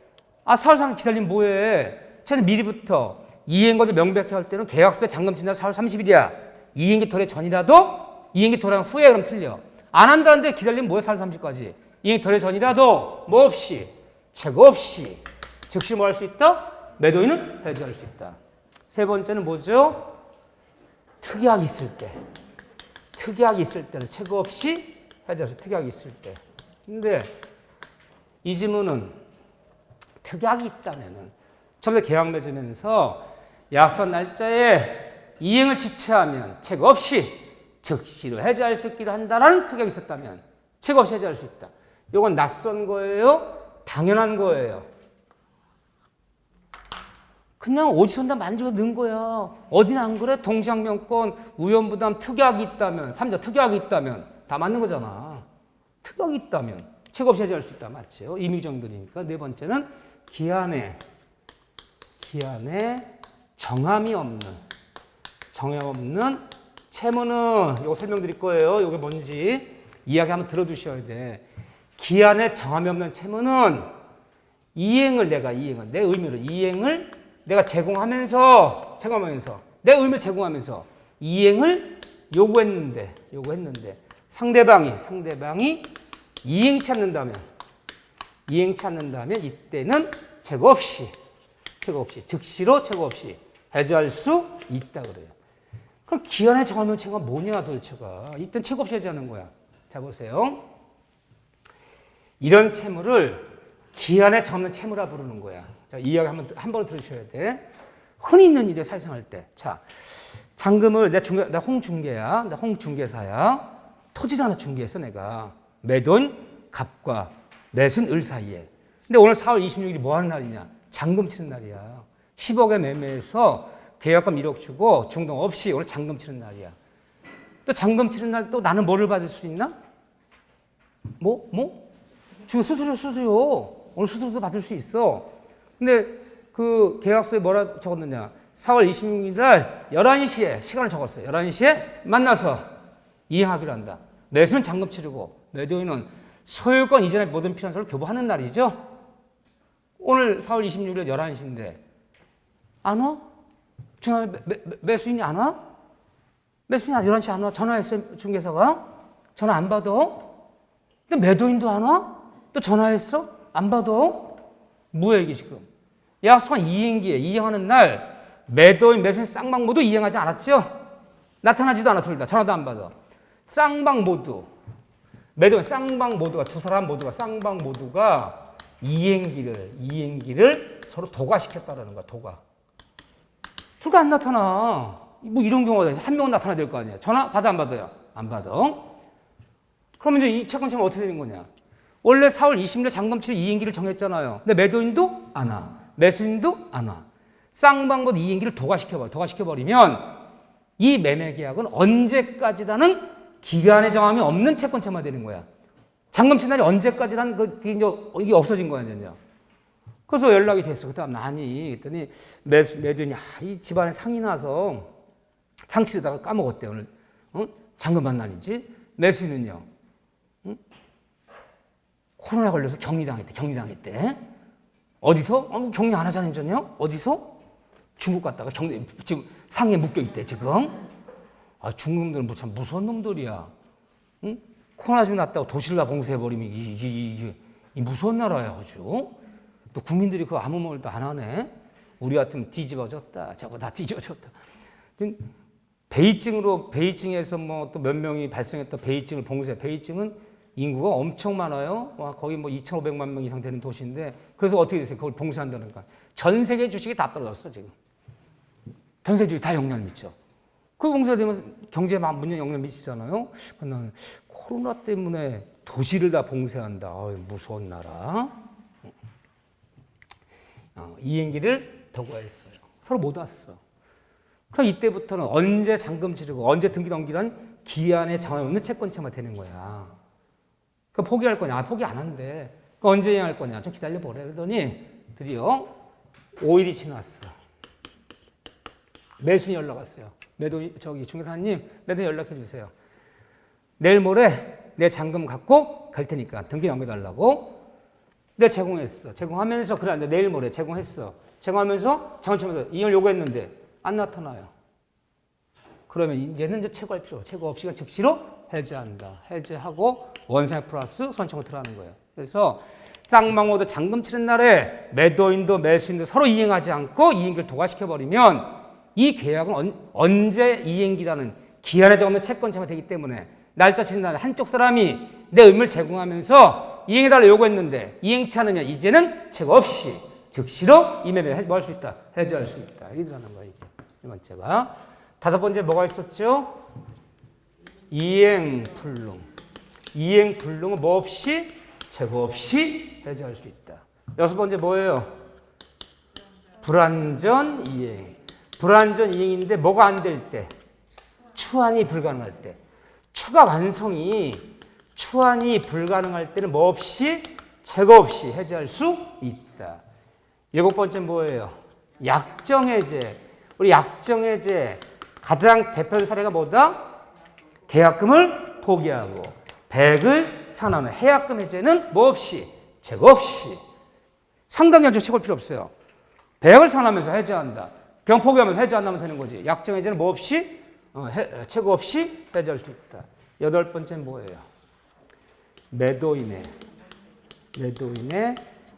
4월 3일 기다리면 뭐해? 쟤는 미리부터 이행거를 명백히 할 때는 계약서에 잔금 친 날 4월 30일이야. 이행기 도래 전이라도 이행기 도래한 후에 그럼 틀려. 안 한다는데 기다리면 뭐해? 4월 30일까지. 이행기 도래 전이라도 뭐 없이, 채거 없이 즉시 뭐 할 수 있다? 매도인은 해지할 수 있다. 세 번째는 뭐죠? 특약이 있을 때. 특약이 있을 때는 채거 없이 해지할 수 있다. 특약이 있을 때. 근데 이 지문은 특약이 있다면은 처음에 계약 맺으면서 약속 날짜에 이행을 지체하면 채거 없이 즉시로 해지할 수 있기로 한다라는 특약이 있었다면 채거 없이 해지할 수 있다. 이건 낯선 거예요? 당연한 거예요? 그냥 오지선다 만지고 넣은 거야. 어디는 안 그래? 동시항명권, 우연부담, 특약이 있다면, 3자 특약이 있다면 다 맞는 거잖아. 특약이 있다면 채거 없이 해지할 수 있다. 맞죠? 임의정들이니까. 네 번째는 기한에 정함이 없는 채무는 이거 설명드릴 거예요. 이게 뭔지 이야기 한번 들어두셔야 돼. 기한에 정함이 없는 채무는 이행을 내 의무를 이행을 내가 제공하면서 내 의무를 제공하면서 이행을 요구했는데 상대방이 이행치 않는다면 이때는 채거 없이 즉시로 채거 없이 해지할 수 있다 그래요. 그럼 기한에 정하면 채가 뭐냐 도대체가. 이때는 채거 없이 해지하는 거야. 자 보세요. 이런 채무를 기한에 정하는 채무라 부르는 거야. 자, 이 이야기 한번 들으셔야 돼. 흔히 있는 일에 사실상할 때. 자, 잔금을 나 홍중개야. 나 홍중개사야. 토지를 하나 중개했어 내가. 매돈 갑과 매순 을 사이에. 근데 오늘 4월 26일이 뭐 하는 날이냐? 잔금 치는 날이야. 10억에 매매해서 계약금 1억 주고 중동 없이 오늘 잔금 치는 날이야. 또 잔금 치는 날 또 나는 뭐를 받을 수 있나? 지금 수수료. 오늘 수수료도 받을 수 있어. 근데 그 계약서에 뭐라 적었느냐? 4월 26일 날 11시에 시간을 적었어요. 11시에 만나서 이행하기로 한다. 매수는 잔금 치르고 매도인은 소유권 이전의 모든 필요한 서를 교부하는 날이죠. 오늘 4월 26일 11시인데 안 와? 매수인이 안 와? 매수인이 11시 안 와? 전화했어요. 중개사가? 전화 안 받아? 근데 매도인도 안 와? 또 전화했어? 안 받아? 뭐야 이게 지금? 약속한 이행기에 이행하는 날 매도인, 매수인 쌍방 모두 이행하지 않았죠? 나타나지도 않아 둘 다. 전화도 안 받아. 쌍방 모두 매도인 쌍방 모두가 두 사람 모두가 쌍방 모두가 이행기를 서로 도가시켰다라는 거야. 도가. 둘 다 안 나타나. 뭐 이런 경우가 한 명은 나타나야 될 거 아니야. 전화 받아 안 받아요? 안 받아. 그러면 이제 이 채권 어떻게 되는 거냐? 원래 4월 20일 잔금 치료 이행기를 정했잖아요. 근데 매도인도 안 와. 매수인도 안 와. 쌍방 모두 이행기를 도가시켜버리면 이 매매 계약은 언제까지라는 기간의 정함이 없는 채권채무가 되는 거야. 잔금 친 날이 언제까지라는 이게 없어진 거야, 이제. 그래서 연락이 됐어. 그다음 아니 그랬더니 매도인이 이 집안에 상이 나서 상치르다가 까먹었대 오늘. 잔금 받는 날인지. 매수인은요. 코로나 걸려서 격리당했대. 어디서? 격리 안 하잖아요, 전혀. 어디서? 중국 갔다가 지금 상해 묶여 있대 지금. 중국 놈들은 참 무서운 놈들이야. 응? 코로나 좀 났다고 도시를 다 봉쇄해버리면 이 무서운 나라야 아주. 또 국민들이 그 아무 말도 안 하네. 우리 같으면 뒤집어졌다. 저거 다 뒤집어졌다. 베이징에서 뭐 또 몇 명이 발생했다. 베이징을 봉쇄. 베이징은 인구가 엄청 많아요. 거기 뭐 2,500만 명 이상 되는 도시인데 그래서 어떻게 됐어요? 그걸 봉쇄한다니까. 전 세계 주식이 다 떨어졌어 지금. 전 세계 주식 다 영향을 미쳐. 그 봉쇄되면 경제에 문제 영향을 미치잖아요. 나는 코로나 때문에 도시를 다 봉쇄한다. 무서운 나라. 이행기를 도구했어요. 서로 못 왔어. 그럼 이때부터는 언제 잔금 치르고 언제 등기 넘기란 기한에 정함 없는 채권채무가 되는 거야. 그럼 포기할 거냐? 포기 안 한대. 그럼 언제 이행할 거냐? 좀 기다려보래. 그러더니 드디어 5일이 지났어. 매수인이 연락 왔어요. 중개사님, 매도 연락해 주세요. 내일 모레 내 잔금 갖고 갈 테니까 등기 넘겨달라고. 내가 제공했어. 제공하면서 그래, 내일 모레 제공했어. 제공하면서 장원치면서 이행을 요구했는데 안 나타나요. 그러면 이제는 이제 최고할 필요, 최고 없이 즉시로 해지한다. 해지하고 원상 플러스 손해청구 들어가는 거예요. 그래서 쌍방모두 잔금 치른 날에 매도인도 매수인도 서로 이행하지 않고 이행기를 도과시켜버리면 이 계약은 언제 이행기라는 기한에 정하면 채권자가 되기 때문에 날짜 치른 날에 한쪽 사람이 내 의무를 제공하면서 이행해달라 요구했는데 이행치 않으면 이제는 채권 없이 즉시로 이 매매를 뭐 할 수 있다? 해지할 수 있다. 이라는 거예요. 두 번째가. 다섯 번째 뭐가 있었죠? 이행불능. 이행불능은 뭐 없이? 재고 없이 해지할 수 있다. 여섯 번째 뭐예요? 불완전 이행. 불완전 이행인데 뭐가 안 될 때? 추환이 불가능할 때. 추가 완성이 추환이 불가능할 때는 뭐 없이? 재고 없이 해지할 수 있다. 일곱 번째 뭐예요? 약정해제. 우리 약정해제 가장 대표적인 사례가 뭐다? 계약금을 포기하고 100을 상환하는 해약금 해제는 뭐 없이? 재고 없이. 상당히 재고할 필요 없어요. 100을 상환하면서 해제한다. 그냥 포기하면서 해제 안 하면 되는 거지. 약정 해제는 뭐 없이? 재고 없이 해제할 수 있다. 여덟 번째는 뭐예요? 매도인의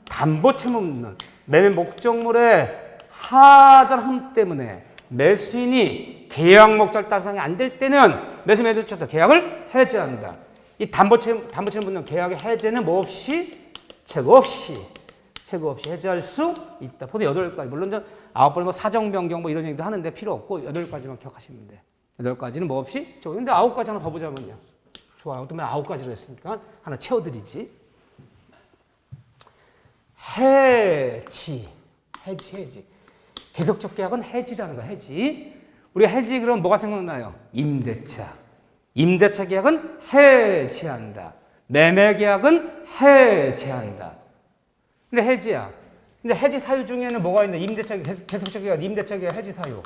담보 채무 묻는 매매 목적물의 하자함 때문에 매수인이 계약 목적 달성이 안 될 때는 매수인조차 계약을 해제한다. 이 담보 채무 묻는 계약의 해제는 뭐 없이? 재고 없이 해제할 수 있다. 보통 8가지. 물론 9번은 뭐 사정 변경 뭐 이런 얘기도 하는데 필요 없고 8가지만 기억하시면 돼. 8가지는 뭐 없이? 근데 9가지 하나 더 보자면요. 좋아요. 어떤 면 9가지로 했으니까 하나 채워드리지. 해지. 계속적 계약은 해지라는 거야. 해지. 우리가 해지 그러면 뭐가 생각나요? 임대차. 임대차 계약은 해지한다. 매매 계약은 해지한다. 근데 해지야. 근데 해지 사유 중에는 뭐가 있나? 임대차 계속적 계약, 임대차 계약 해지 사유.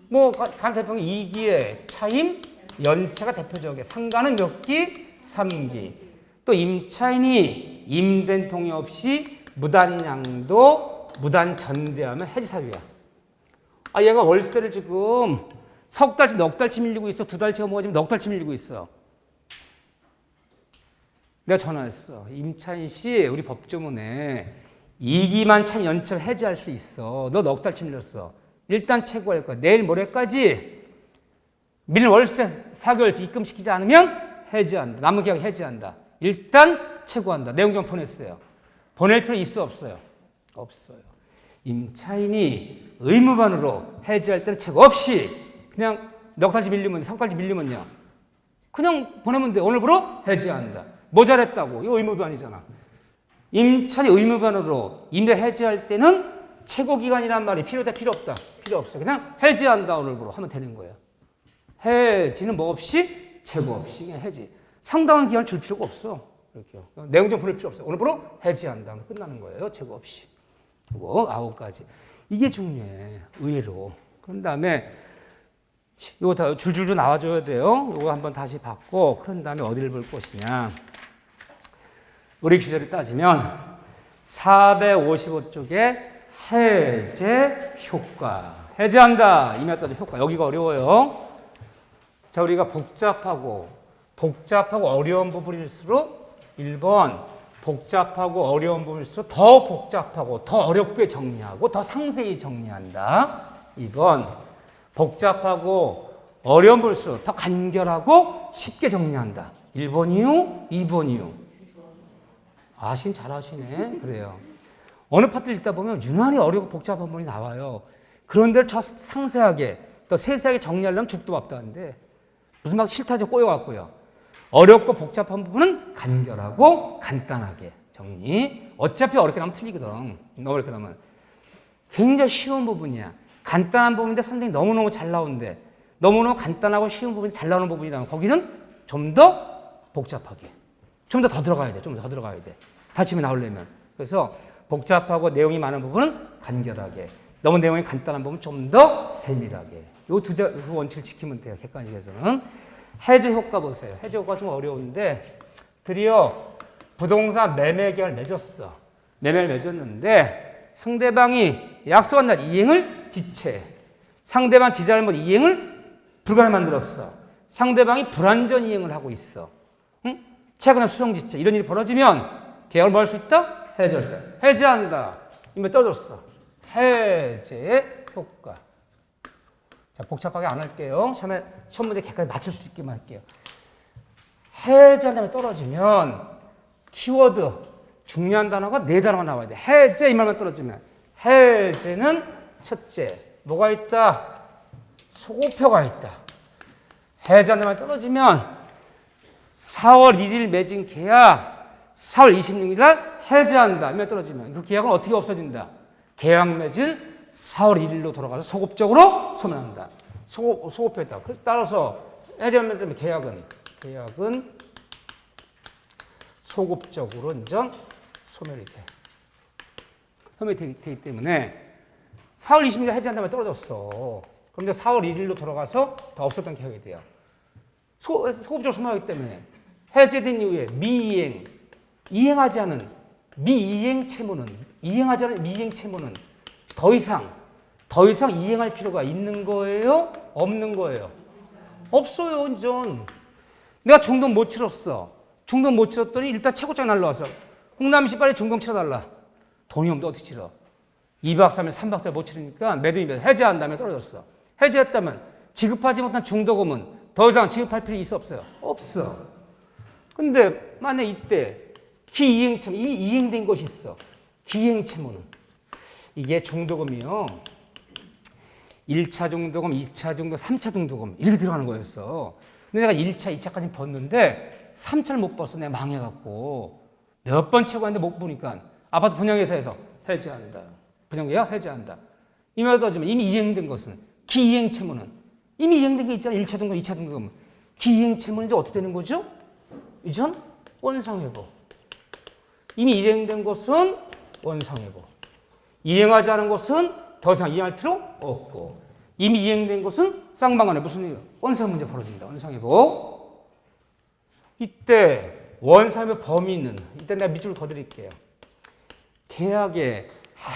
뭐 간 대표는 2기에 차임, 연차가 대표적이야. 상가는 몇 기? 3기. 또 임차인이 임된 동의 없이 무단양도, 무단 전대하면 해지 사유야. 아, 얘가 월세를 지금 석 달치, 넉 달치 밀리고 있어. 두 달치가 모아지면 넉 달치 밀리고 있어. 내가 전화했어. 임차인 씨, 우리 법조문에 2기만 차인 연차를 해지할 수 있어. 너 넉 달치 밀렸어. 일단 최고할 거야. 내일 모레까지 밀린 월세 4개월치 입금시키지 않으면 해지한다. 남은 계약 해지한다. 일단 최고한다. 내용 좀 보냈어요. 보낼 필요 있어 없어요? 없어요. 임차인이 의무반으로 해지할 때는 최고 없이 그냥 넉 달치 밀리면, 석 달치 밀리면요. 그냥 보내면 돼. 오늘부로 해지한다. 모자랬다고. 이거 의무반이잖아. 임차인이 의무반으로 임대 해지할 때는 최고 기간이란 말이 필요다, 필요 없다? 필요 없어. 그냥 해지한다, 오늘부로 하면 되는 거예요. 해지는 뭐 없이? 최고 없이 그냥 해지. 상당한 기간을 줄 필요가 없어. 이렇게요. 내용 좀 보낼 필요 없어요. 오늘부로 해지한다. 끝나는 거예요. 최고 없이. 그리고 9가지. 이게 중요해. 의외로. 그런 다음에 이거 다 줄줄줄 나와줘야 돼요. 이거 한번 다시 받고 그런 다음에 어디를 볼 것이냐. 우리 규제를 따지면 455쪽에 해제 효과. 해제한다. 이면 따져 효과. 여기가 어려워요. 자, 우리가 복잡하고 어려운 부분일수록 1번 복잡하고 어려운 부분일수록 더 복잡하고 더 어렵게 정리하고 더 상세히 정리한다. 2번 복잡하고 어려운 부분일수록 더 간결하고 쉽게 정리한다. 1번 이유, 2번 이유. 아신 잘하시네. 그래요. 어느 파트를 읽다 보면 유난히 어렵고 복잡한 부분이 나와요. 그런데 저 상세하게 또 세세하게 정리하려면 죽도 밥도 한데 무슨 막 실타래 꼬여갖고요. 어렵고 복잡한 부분은 간결하고 간단하게 정리. 어차피 어렵게 나면 틀리거든. 너무 어렵게 나면. 굉장히 쉬운 부분이야. 간단한 부분인데 선생님이 너무너무 잘 나오는데 너무너무 간단하고 쉬운 부분이 잘 나오는 부분이라면 거기는 좀 더 복잡하게. 좀 더 들어가야 돼. 좀 더 들어가야 돼. 다침이 나오려면. 그래서 복잡하고 내용이 많은 부분은 간결하게. 너무 내용이 간단한 부분 좀 더 세밀하게. 요 두 원칙을 지키면 돼요. 객관식에서는. 해제 효과 보세요. 해제 효과 좀 어려운데 드디어 부동산 매매 계약을 맺었어. 매매를 맺었는데 상대방이 약속한 날 이행을 지체. 상대방 지자 잘못 이행을 불가능 만들었어. 상대방이 불완전 이행을 하고 있어. 응? 최근에 수정지체 이런 일이 벌어지면 계약을 뭐 할 수 있다? 해제할 수. 해제한다. 이미 떨어졌어. 해제의 효과. 자, 복잡하게 안 할게요. 처음에 첫 문제 객관에 맞출 수 있게만 할게요. 해제한 다음에 떨어지면 키워드 중요한 단어가 네 단어가 나와야 돼. 해제 이 말만 떨어지면 해제는 첫째 뭐가 있다? 소고표가 있다. 해제한 다음에 떨어지면 4월 1일 맺은 계약 4월 26일 날 해제한다. 이 말 떨어지면 그 계약은 어떻게 없어진다? 계약 맺은 4월 1일로 돌아가서 소급적으로 소멸한다. 소급했다. 따라서 해제하면 계약은 소급적으로 인정 소멸이 돼. 소멸이 되기 때문에 4월 20일 해제한 다음에 떨어졌어. 그럼 이제 4월 1일로 돌아가서 더 없었던 계약이 돼요. 소급적으로 소멸하기 때문에 해제된 이후에 미이행, 이행하지 않은 미이행 채무는 더 이상 이행할 필요가 있는 거예요? 없는 거예요? 없어요, 완전. 내가 중동 못 치렀어. 중동 못 치렀더니 일단 최고장 날라와서 홍남시 빨리 중동 치러달라. 돈이 없는데 어떻게 치러? 2박 3일, 3박 4일 못 치르니까 매도인이 해제한 다음에 떨어졌어. 해제했다면 지급하지 못한 중도금은 더 이상 지급할 필요 있어 없어요? 없어. 근데 만약 이때 기이행채무, 이미 이행된 것이 있어. 기이행채무는 이게 중도금이요. 1차 중도금, 2차 중도금, 3차 중도금 이렇게 들어가는 거였어. 근데 내가 1차, 2차까지 벌는데 3차를 못 벌었어. 내가 망해갖고 몇 번 채고 했는데 못 보니까 아파트 분양회사에서 해제한다. 분양계약 해제한다. 이말 따지면 이미 이행된 것은 기이행 채무는 이미 이행된 게 있잖아. 1차 중도금, 2차 중도금. 기이행 채무는 이제 어떻게 되는 거죠? 이전 원상회복. 이미 이행된 것은 원상회복. 이행하지 않은 것은 더 이상 이행할 필요 없고 이미 이행된 것은 쌍방간에 무슨 일? 원상 문제 벌어집니다. 원상회복. 이때 원상회복 범위는 이때 내가 밑줄을 그어드릴게요. 계약의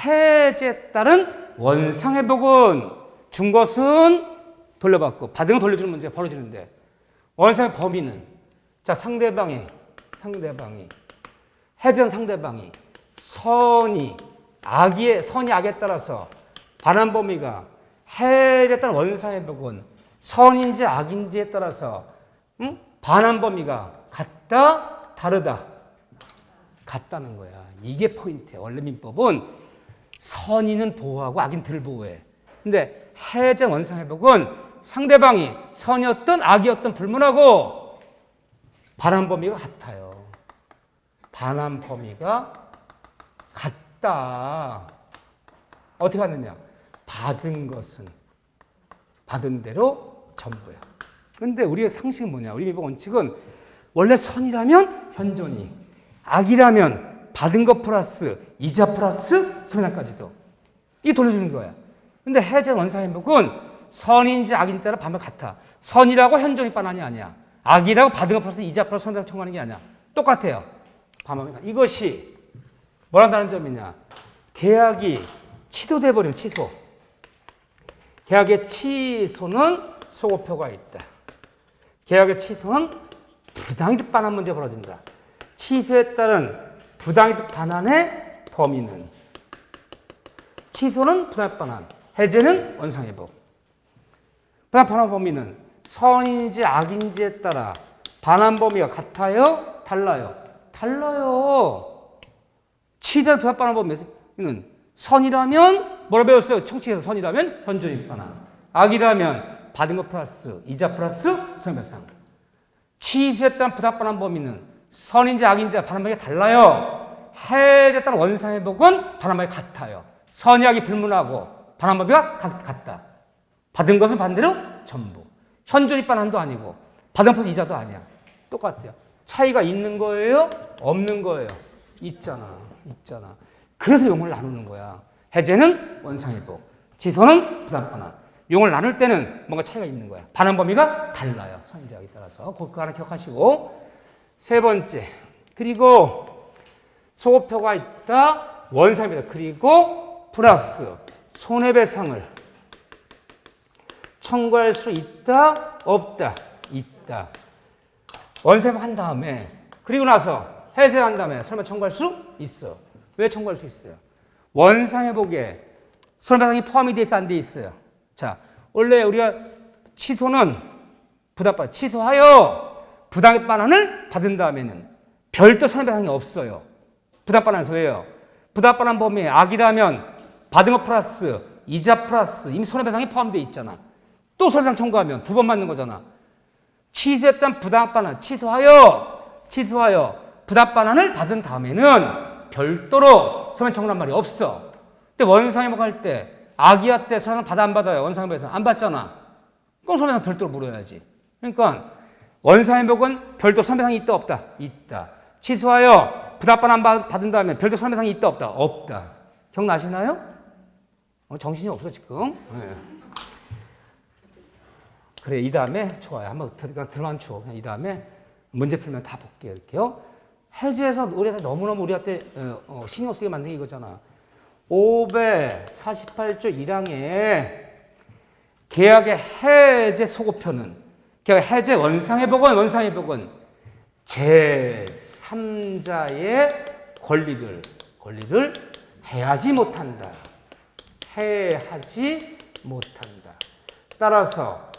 해제에 따른 원상회복은 준 것은 돌려받고 받은 건 돌려주는 문제가 벌어지는데 원상의 범위는 자 상대방이 해제한 상대방이 선이 악에 따라서 반환 범위가 해제에 따른 원상회복은 선인지 악인지에 따라서 반환 범위가 같다 다르다 같다는 거야. 이게 포인트야. 원래 민법은 선인은 보호하고 악인 덜 보호해. 근데 해제 원상회복은 상대방이 선이었던 악이었던 불문하고 반환 범위가 같아요. 반환 범위가 같다. 어떻게 하느냐? 받은 것은 받은 대로 전부야. 근데 우리의 상식은 뭐냐? 우리 민법 원칙은 원래 선이라면 현존이, 악이라면 받은 것 플러스 이자 플러스 소멸까지도 이게 돌려주는 거야. 근데 해제 원상회복은 선인지 악인지 따라 반면 같아. 선이라고 현존이 반환이 아니야. 악이라고 받은 것 플러스 이자 플러스 소멸 청구하는 게 아니야. 똑같아요. 반면 이것이 뭐란다는 점이냐? 계약이 취소돼 버리면 취소. 계약의 취소는 소고표가 있다. 계약의 취소는 부당이득 반환 문제 벌어진다. 취소에 따른 부당이득 반환의 범위는 취소는 부당이득 반환, 해제는 원상회복. 부당이득 반환 범위는 선인지 악인지에 따라 반환 범위가 같아요? 달라요? 달라요. 취소된 부당이득 반환 범위는 선이라면 뭐라 배웠어요? 청취에서 선이라면 현존이득 반환, 악이라면 받은 것 플러스 이자 플러스 손해배상. 취소에 따른 부당이득 반환 범위는 선인지 악인지 반환 범위가 달라요. 해제에 따른 원상회복은 반환 범위가 같아요. 선이 악이 불문하고 반환 범위가 같다. 받은 것은 반대로 전부. 현존이 반환도 아니고 받은 플러스 이자도 아니야. 똑같아요. 차이가 있는 거예요? 없는 거예요? 있잖아. 그래서 용어를 나누는 거야. 해제는 원상회복, 취소는 부담반환. 용을 나눌 때는 뭔가 차이가 있는 거야. 반환 범위가 달라요. 선지하기에 따라서. 그거 하나 기억하시고. 세 번째. 그리고 소급표가 있다. 원상입니다. 그리고 플러스 손해배상을 청구할 수 있다. 없다. 있다. 원상회복 한 다음에 그리고 나서 해제한 다음에 설마 청구할 수 있어. 왜 청구할 수 있어요? 원상회복에 손해배상이 포함이 돼 있어 안 돼 있어요? 자, 원래 우리가 취소는 부담반 취소하여 부담반환을 받은 다음에는 별도 손해배상이 없어요. 부담반환에서 왜요? 부담반환 범위에 악이라면 받은 것 플러스 이자 플러스 이미 손해배상이 포함되어 있잖아. 또 손해배상 청구하면 두 번 맞는 거잖아. 취소했던 부담반환 취소하여 부담반환을 받은 다음에는 별도로 손해배상 청구란 말이 없어. 근데 원상회복 할 때 악이야 때 손해배상 받아 안 받아요? 원상회복에서 안 받잖아. 그럼 손해배상 별도로 물어야지. 그러니까 원상회복은 별도 손해배상이 있다 없다? 있다. 취소하여 부담반환 받은 다음에 별도 손해배상이 있다 없다? 없다. 기억나시나요? 정신이 없어 지금. 네. 그래 이 다음에 좋아요. 한번 들어만쳐. 이 다음에 문제 풀면 다 볼게요. 이렇게요. 해제해서 우리가 너무너무 우리한테 신경 쓰게 만든 게 이거잖아. 548조 1항에 계약의 해제 소급표는 계약 해제 원상회복은 제3자의 권리를 해하지 못한다. 따라서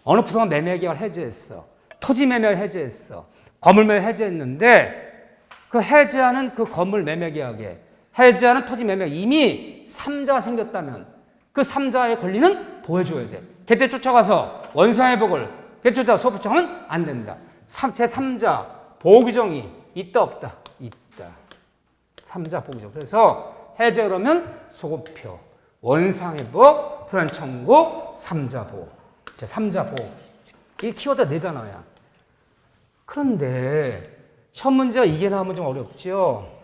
어느 부동산 매매 계약을 해제했어. 토지 매매를 해제했어. 건물 매매 해제했는데 그 해제하는 그 건물 매매 계약에 해제하는 토지 매매 이미 3자가 생겼다면 그 3자의 권리는 보여줘야 돼. 그때 쫓아가서 원상회복을 쫓아가서 소급 요청하면 안 된다. 제3자 보호 규정이 있다 없다? 있다. 3자 보호 규정. 그래서 해제 그러면 소급표, 원상회복, 손해배상 청구, 3자 보호. 제3자 보호. 이 키워드가 4단어야. 그런데 시험 문제가 이게 나오면 좀 어렵죠.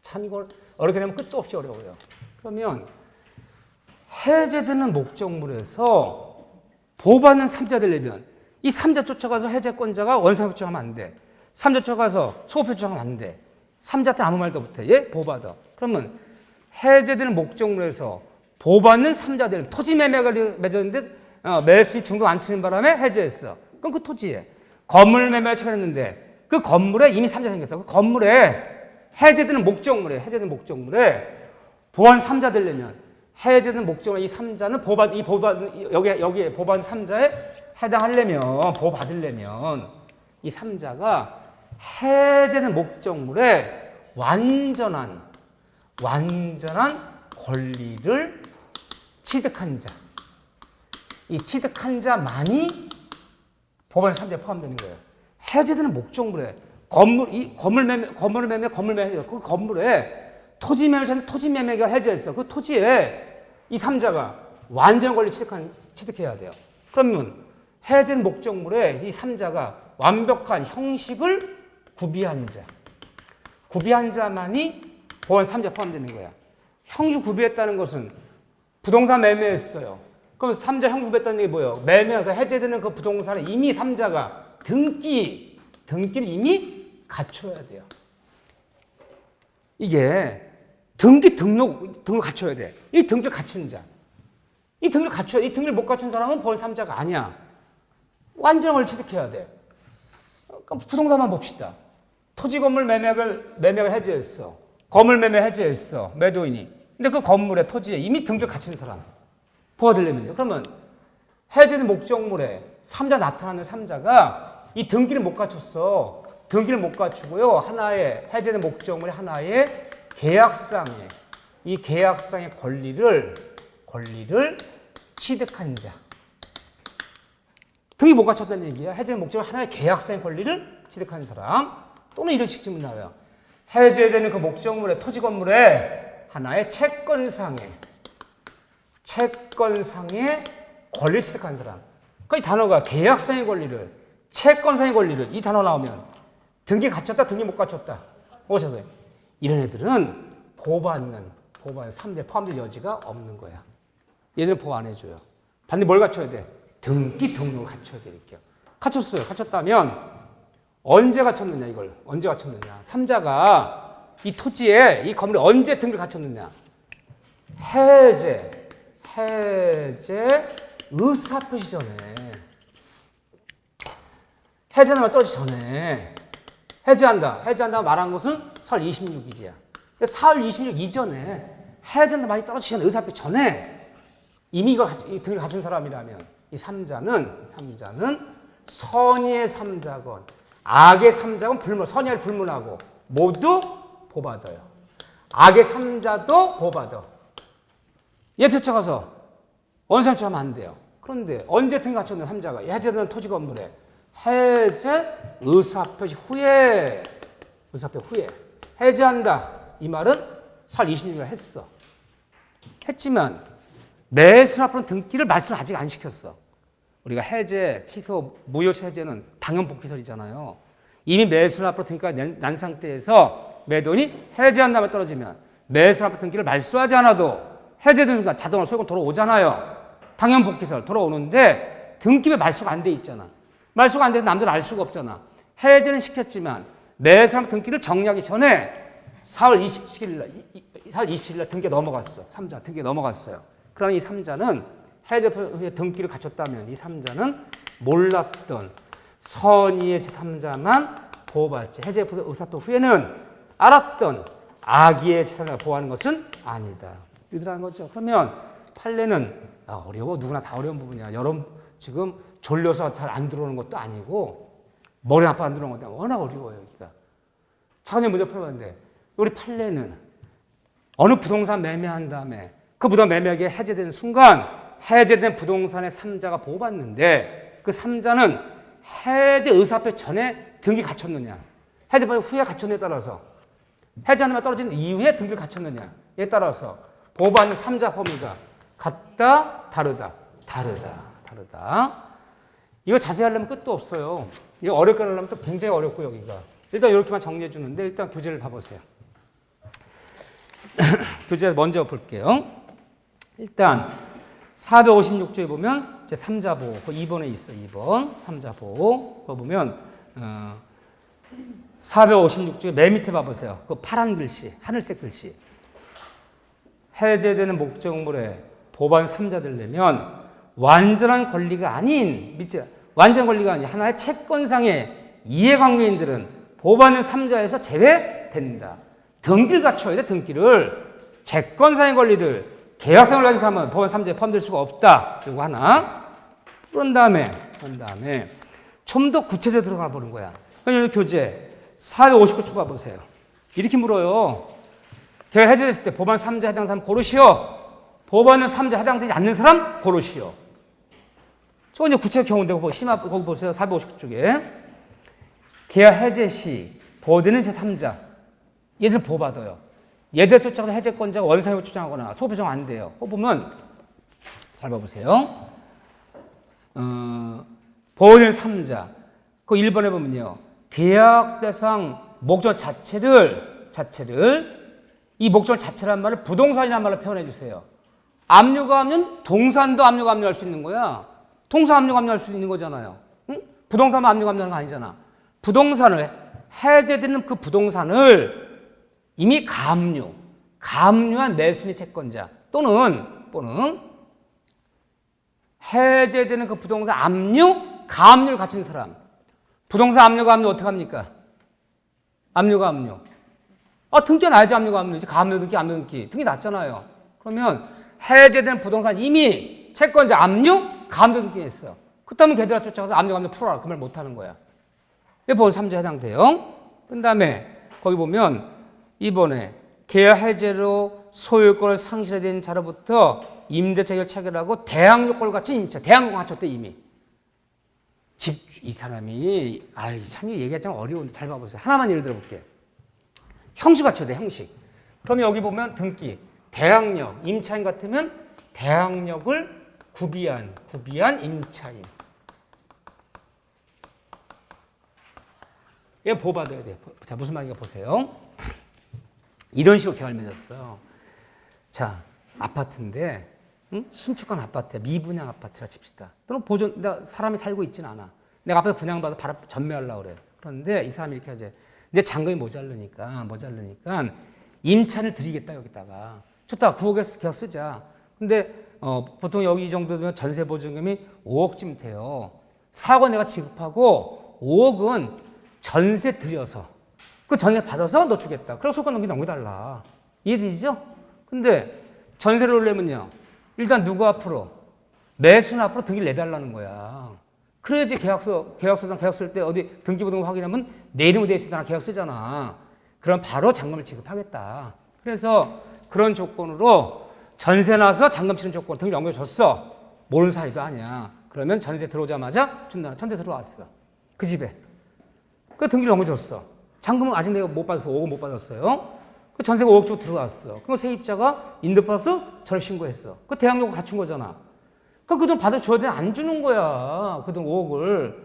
참 이걸 어렵게 되면 끝도 없이 어려워요. 그러면 해제되는 목적물에서 보호받는 3자 되려면 이 3자 쫓아가서 해제권자가 원상회복 쫓아가면 안 돼. 3자 쫓아가서 소급표 쫓아가면 안 돼. 3자한테 아무 말도 못해. 얘 보호받아. 그러면 해제되는 목적물에서 보호받는 3자 되려면 토지 매매가 맺었는데 매수익 중도 안 치는 바람에 해제했어. 그럼 그 토지에 건물 매매를 처리했는데 그 건물에 이미 3자 생겼어. 그 건물에 해제되는 목적물에 보호한 3자 되려면 해제되는 목적물 이 3자는 여기에 보호받은 3자에 해당하려면 보호받으려면 이 3자가 해제되는 목적물에 완전한 권리를 취득한 자. 이 취득한 자만이 보호받은 3자에 포함되는 거예요. 해제되는 목적물에 건물 매매 해제. 그 건물에 토지 매매가 해제했어. 그 토지에 이 3자가 완전 권리 취득해야 돼요. 그러면 해제된 목적물에 이 3자가 완벽한 형식을 구비한 자만이 보호한 3자 포함되는 거야. 형식 구비했다는 것은 부동산 매매했어요. 그럼 3자 형식 구비했다는 게 뭐예요? 매매가 해제되는 그 부동산에 이미 3자가 등기를 이미 갖춰야 돼요. 이게 등록을 갖춰야 돼. 이 등기를 갖춘 자. 이 등기를 못 갖춘 사람은 보호 3자가 아니야. 완전한 걸 취득해야 돼. 그러니까 부동산만 봅시다. 토지 건물 매매를 해제했어. 건물 매매 해제했어. 매도인이. 근데 그 건물에 토지에 이미 등기를 갖춘 사람. 보호되려면요. 그러면 해제된 목적물에 3자 나타나는 3자가 이 등기를 못 갖췄어. 등기를 못 갖추고요. 하나의 해제된 목적물의 하나의 이 계약상의 권리를 취득한 자. 등기 못 갖췄다는 얘기야. 해제된 목적물 하나의 계약상의 권리를 취득한 사람. 또는 이런 식 질문 나와요. 해제되는 그 목적물의 토지 건물에 하나의 채권상의 권리를 취득한 사람. 그러니까 이 단어가 계약상의 권리를, 채권상의 권리를 이 단어 나오면 등기 갖췄다, 등기 못 갖췄다. 오셔서요. 이런 애들은 보호받는 보호받는 3자에 포함될 여지가 없는 거야. 얘들은 보호 안 해줘요. 반드시 뭘 갖춰야 돼? 등기 등록을 갖춰야 되니까. 갖췄어요. 갖췄다면 언제 갖췄느냐 이걸. 언제 갖췄느냐. 3자가 이 토지에 이 건물에 언제 등기를 갖췄느냐. 해제 의사표시 전에. 해제하면 떨어지기 전에. 해제한다 말한 것은 4월 26일이야. 4월 26일 이전에 해제한다 말이 떨어지기 전에 의사표시 전에 이미 이걸 등을 갖춘 사람이라면 이 3자는 선의의 3자건 악의 3자건 선의를 불문하고 모두 보호받아요. 악의 3자도 보호받아. 얘 쫓아가서 원상 쫓아가면 안 돼요. 그런데 언제 등 갖췄는 3자가 해제된 토지 건물에 해제 의사표시 후에 해제한다. 이 말은 4월 26일 했어. 했지만 매수 앞으로는 등기를 말소를 아직 안 시켰어. 우리가 해제, 취소, 무효 해제는 당연 복귀설이잖아요. 이미 매수 앞으로 등기가 난 상태에서 매도인이 해제한 다음에 떨어지면 매수 앞으로 등기를 말소하지 않아도 해제된 순간 자동으로 소유권 돌아오잖아요. 당연 복귀설 돌아오는데 등기에 말소가 안 돼 있잖아. 말소가 안 돼서 남들은 알 수가 없잖아. 해제는 시켰지만 매수 앞으로 등기를 정리하기 전에 4월 27일 날 등기가 넘어갔어. 3자 등기가 넘어갔어요. 그러니 이 3자는 해제 후에 등기를 갖췄다면 이 3자는 몰랐던 선의의 제3자만 보호받지. 해제 의사표 후에는 알았던 악의의 제3자를 보호하는 것은 아니다. 이들하는 거죠. 그러면 판례는 어려워. 누구나 다 어려운 부분이야. 여러분 지금 졸려서 잘 안 들어오는 것도 아니고 머리 아파 안 들어오는 것도 워낙 어려워요. 여기가. 차원의 문제 풀어봤는데 우리 판례는 어느 부동산 매매한 다음에 그 부동산 매매하게 해제되는 순간 해제된 부동산의 3자가 보호받는데 그 3자는 해제 의사표 전에 등기 갖췄느냐 해제 후에 갖췄느냐에 따라서 해제하는 떨어진 이후에 등기를 갖췄느냐에 따라서 보호받는 3자 범위가 같다 다르다. 이거 자세히 하려면 끝도 없어요. 이거 어렵게 하려면 또 굉장히 어렵고 여기가. 일단 이렇게만 정리해 주는데 일단 교재를 봐보세요. 교재 먼저 볼게요. 일단 456조에 보면 이제 3자 보호, 2번에 있어. 2번 3자 보호. 그거 보면 456조에 맨 밑에 봐보세요. 그 파란 글씨, 하늘색 글씨. 해제되는 목적물에 보호받은 3자들 내면 완전한 권리가 아닌 완전 권리가 아닌 하나의 채권상의 이해관계인들은 보호받는 3자에서 제외된다. 등기를 갖춰야 돼. 등기를. 채권상의 권리들 계약성을 가진 사람은 보호받는 3자에 포함될 수가 없다. 이거 하나. 그런 다음에 좀 더 구체적으로 들어가 보는 거야. 그럼 여기 교재 459쪽 봐보세요. 이렇게 물어요. 계약 해제됐을 때 보호받는 3자에 해당하는 사람 고르시오. 보호받는 3자에 해당되지 않는 사람 고르시오. 저거 이제 구체적 경우인데 거기 보세요. 459쪽에 계약 해제 시 보호되는 제3자 얘들 보호받아요. 얘들 쫓아가서 해제권자가 원상을 주장하거나 소급 조정 안 돼요. 그거 보면 잘 봐보세요. 보호되는 3자 그 1번에 보면요. 계약 대상 목적 자체를 이 목적 자체란 말을 부동산이라는 말로 표현해 주세요. 압류가 하면 동산도 압류가 압류할 수 있는 거야. 동산 압류가 압류할 수 있는 거잖아요. 응? 부동산만 압류가 압류하는 거 아니잖아. 부동산을 해제되는 그 부동산을 이미 가압류한 매수인의 채권자 또는 해제되는 그 부동산 가압류를 갖춘 사람. 부동산 압류가 압류 어떻게 합니까? 압류가 압류. 등기 나야지 압류가 압류지. 가압류 등기, 압류 등기. 등기 났잖아요. 그러면 해제된 부동산 이미 채권자 가압류 등기 했어. 그렇다면 걔들아 쫓아가서 압류 풀어라. 그 말 못하는 거야. 보호받는 3자에 해당돼요. 그 다음에 거기 보면 이번에 계약 해제로 소유권을 상실된 자로부터 임대차익을 차결하고 대항요건을 갖춘 임차. 대항요건 갖췄대 이미. 이 사람이 참 얘기하기 좀 어려운데 잘 봐보세요. 하나만 예를 들어볼게. 형식 갖춰야 돼. 형식. 그러면 여기 보면 등기 대항력 임차인 같으면 대항력을 구비한 임차인. 얘 보호받아야 돼. 자 무슨 말인가 보세요. 이런 식으로 계약을 맺었어요. 자, 아파트인데 신축한 아파트야. 미분양 아파트라 칩시다. 또는 보존, 내가 사람이 살고 있진 않아. 내가 아파트 분양받아 바로 전매하려고 그래. 그런데 이 사람이 이렇게 하지. 내 잔금이 모자르니까 임차를 드리겠다 여기다가. 좋다. 9억에 계약 쓰자. 근데 보통 여기 이 정도면 전세 보증금이 5억쯤 돼요. 4억 내가 지급하고 5억은 전세 들여서 그 전세 받아서 너 주겠다. 그래서 소가 넘겨달라. 이해되시죠? 근데 전세를 올려면요. 일단 누구 앞으로? 매수인 앞으로 등기를 내달라는 거야. 그래야지 계약서상 계약 쓸 때 어디 등기부등본 확인하면 내 이름으로 돼 있으니까 계약 쓰잖아. 그럼 바로 잔금을 지급하겠다. 그래서 그런 조건으로 전세 나서 잔금 치는 조건 등기 넘겨줬어. 모르는 사이도 아니야. 그러면 전세 들어오자마자 준다. 전세 들어왔어. 그 집에. 그 등기를 넘겨줬어. 잔금은 아직 내가 못 받았어. 5억 못 받았어요. 그 전세가 5억 주고 들어왔어. 그럼 세입자가 인도받아서 저를 신고했어. 그 대항력을 갖춘 거잖아. 그 돈 받아줘야 돼? 안 주는 거야. 그 돈 5억을.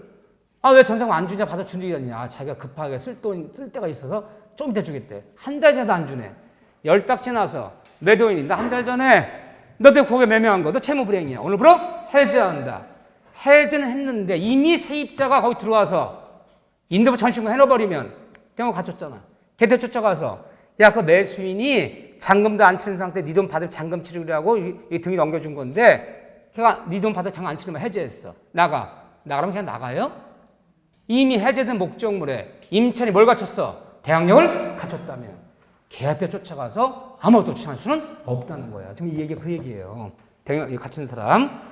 아, 왜 전세금 안 주냐? 받아준다냐? 아, 자기가 급하게 쓸 때가 있어서 좀 이따 주겠대. 한 달 전에도 안 주네. 10딱 지나서 매도인이 나 한 달 전에 너 내 구역에 매매한 거 너 채무불이행이야. 오늘부로 해지한다. 해지는 했는데 이미 세입자가 거기 들어와서 인도부 전신고 해놔버리면 경우 갖췄잖아. 걔한테 쫓아가서 야, 그 매수인이 잔금도 안 치는 상태 네 돈 받을 잔금 치르려고 이 등이 넘겨준 건데 걔가 네 돈 받을 잔금 안 치르면 해지했어. 나가면 그냥 나가요? 이미 해제된 목적물에 임차인이 뭘 갖췄어? 대항력을 갖췄다면 걔한테 쫓아가서 아무것도 취할 수는 없다는 거야. 지금 이 얘기가 그 얘기예요. 대항력 갖춘 사람.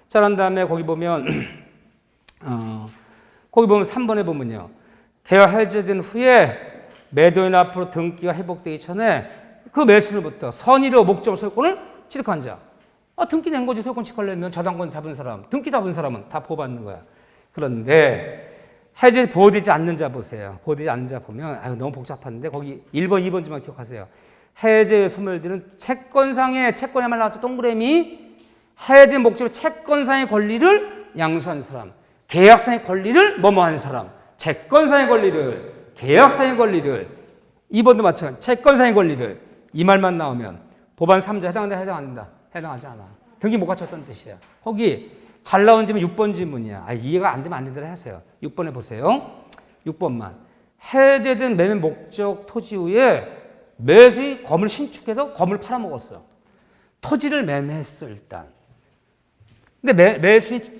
자, 그런 다음에 거기 보면 3번에 보면요. 계약 해제된 후에 매도인 앞으로 등기가 회복되기 전에 그 매수인으로부터 선의로 목적 소유권을 취득한 자. 등기 낸 거지. 소유권 취득하려면 저당권 잡은 사람, 등기 잡은 사람은 다 보호받는 거야. 그런데 해제 보호되지 않는 자 보세요. 보호되지 않는 자 보면 너무 복잡한데 거기 1번, 2번지만 기억하세요. 해제에 소멸되는 채권에 말라왔던 동그라미 해제 목적의 채권상의 권리를 양수한 사람, 계약상의 권리를 뭐뭐한 사람, 채권상의 권리를 계약상의 권리를 2번도 마찬가지 채권상의 권리를 이 말만 나오면 법안 3자 해당한다 해당 안 된다? 해당하지 않아. 등기 못 갖췄다는 뜻이야. 거기 잘 나온 지문 6번 지문이야. 이해가 안 되면 안 된다고 하세요. 6번에 보세요. 6번만 해제된 매매 목적 토지 후에 매수인 건물 신축해서 건물 팔아먹었어. 토지를 매매했어 일단. 근데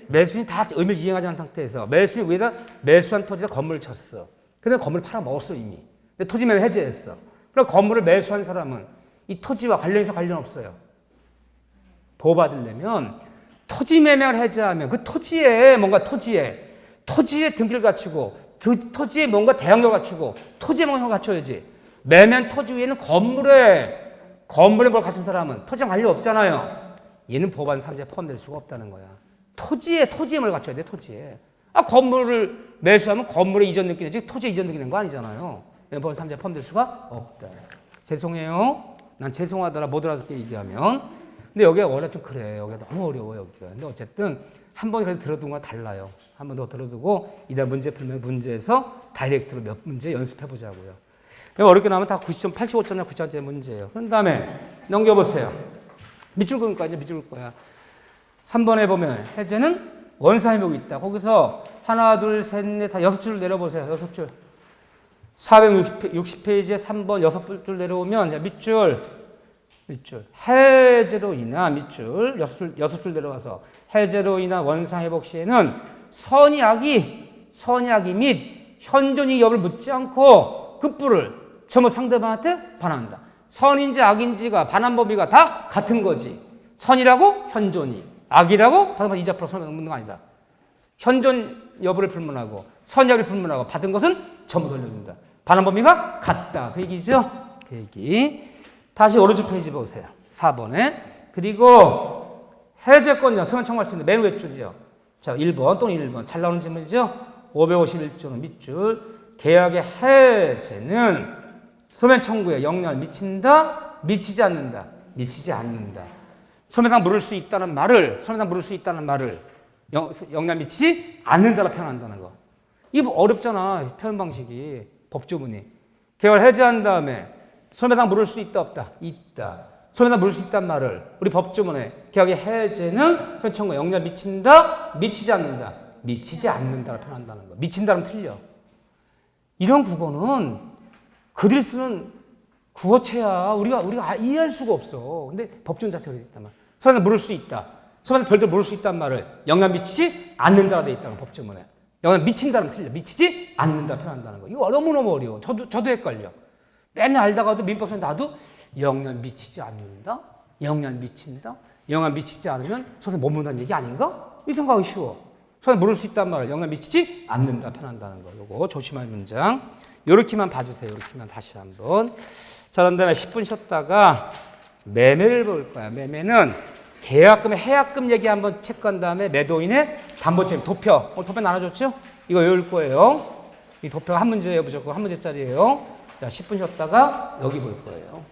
매수인이 다 의미를 이행하지 않은 상태에서 매수인 위에다 매수한 토지에다 건물을 쳤어. 근데 건물을 팔아먹었어 이미. 근데 토지 매매 해제했어. 그럼 건물을 매수한 사람은 이 토지와 관련 없어요. 보호받으려면 토지 매매를 해제하면 그 토지에 등기를 갖추고 토지에 뭔가 대항력을 갖추고 토지에 뭔가 갖춰야지. 매매한 토지 위에는 건물에 뭘 갖춘 사람은 토지랑 관련 없잖아요. 얘는 보호받은 상자에 포함될 수가 없다는 거야. 토지에 뭘 갖춰야 돼, 토지에. 건물을 매수하면 건물에 이전 느끼는지 토지에 이전 느끼는 거 아니잖아요. 보호받은 상자에 포함될 수가 없다. 죄송해요. 난 죄송하더라, 못 알아듣게 얘기하면. 근데 여기가 원래 좀 그래. 여기가 너무 어려워, 여기가. 근데 어쨌든 한 번 그래도 들어둔 건 달라요. 한 번 더 들어두고 이달 문제 풀면 문제에서 다이렉트로 몇 문제 연습해 보자고요. 어렵게 나오면 다 90점, 85점이나 90점짜리 문제예요. 그런 다음에 넘겨보세요. 밑줄 그을 거야, 이제 밑줄 그을 거야. 3번에 보면 해제는 원상회복이 있다. 거기서 하나, 둘, 셋, 넷, 다 6줄 내려보세요. 6줄. 460페이지에 3번 6줄 내려오면 밑줄. 해제로 인한 밑줄 6줄 내려와서 해제로 인한 원상회복 시에는 선의악이 및 현존이 여부를 묻지 않고 급부를 전부 상대방한테 반환한다. 선인지 악인지가 반환 범위가 다 같은 거지. 선이라고 현존이, 악이라고 받은 이자 플러스 묻는 거 아니다. 현존 여부를 불문하고 선의악을 불문하고 받은 것은 전부 돌려준다. 반환 범위가 같다. 그 얘기죠? 그 얘기. 다시 오른쪽 페이지 보세요. 4번에. 그리고 해제권자 소면 청구할 수 있는 맨 왼줄이요. 자, 1번 또는 1번. 잘 나오는 질문이죠? 551조는 밑줄. 계약의 해제는 소면 청구에 영향을 미친다? 미치지 않는다? 미치지 않는다. 소매상 물을 수 있다는 말을 영향 미치지 않는다라 표현한다는 거. 이게 어렵잖아. 표현 방식이. 법조문이. 계약을 해제한 다음에 소매상 물을 수 있다 없다? 있다. 손에다 물을 수 있단 말을 우리 법조문에 계약의 해제는 현청과 영향 미친다, 미치지 않는다, 미치지 않는다를 표현한다는 거. 미친다는 틀려. 이런 국어는 그들이 쓰는 국어체야. 우리가 이해할 수가 없어. 근데 법조문 자체가 되어 있단 말. 손에다 물을 수 있다. 손에다 별도로 물을 수 있단 말을 영향 미치지 않는다라 되어 있다는 법조문에. 영향 미친다는 틀려. 미치지 않는다 표현한다는 거. 이거 너무너무 어려워. 저도 헷갈려. 맨날 알다가도 민법서에 나도 영향 미치지 않는다? 영향 미친다? 영향 미치지 않으면 손에 머문다는 얘기 아닌가? 이 생각하기 쉬워. 손에 물을 수 있단 말을 영향 미치지 않는다 표현한다는 거. 요거 조심할 문장. 요렇게만 봐주세요. 요렇게만 다시 한번. 자, 그런 다음에 10분 쉬었다가 매매를 볼 거야. 매매는 계약금, 해약금 얘기 한번 체크한 다음에 매도인의 담보채무, 도표. 오늘 도표 나눠줬죠? 이거 외울 거예요. 이 도표가 한 문제예요. 무조건 한 문제짜리예요. 자, 10분 쉬었다가 여기 볼 거예요.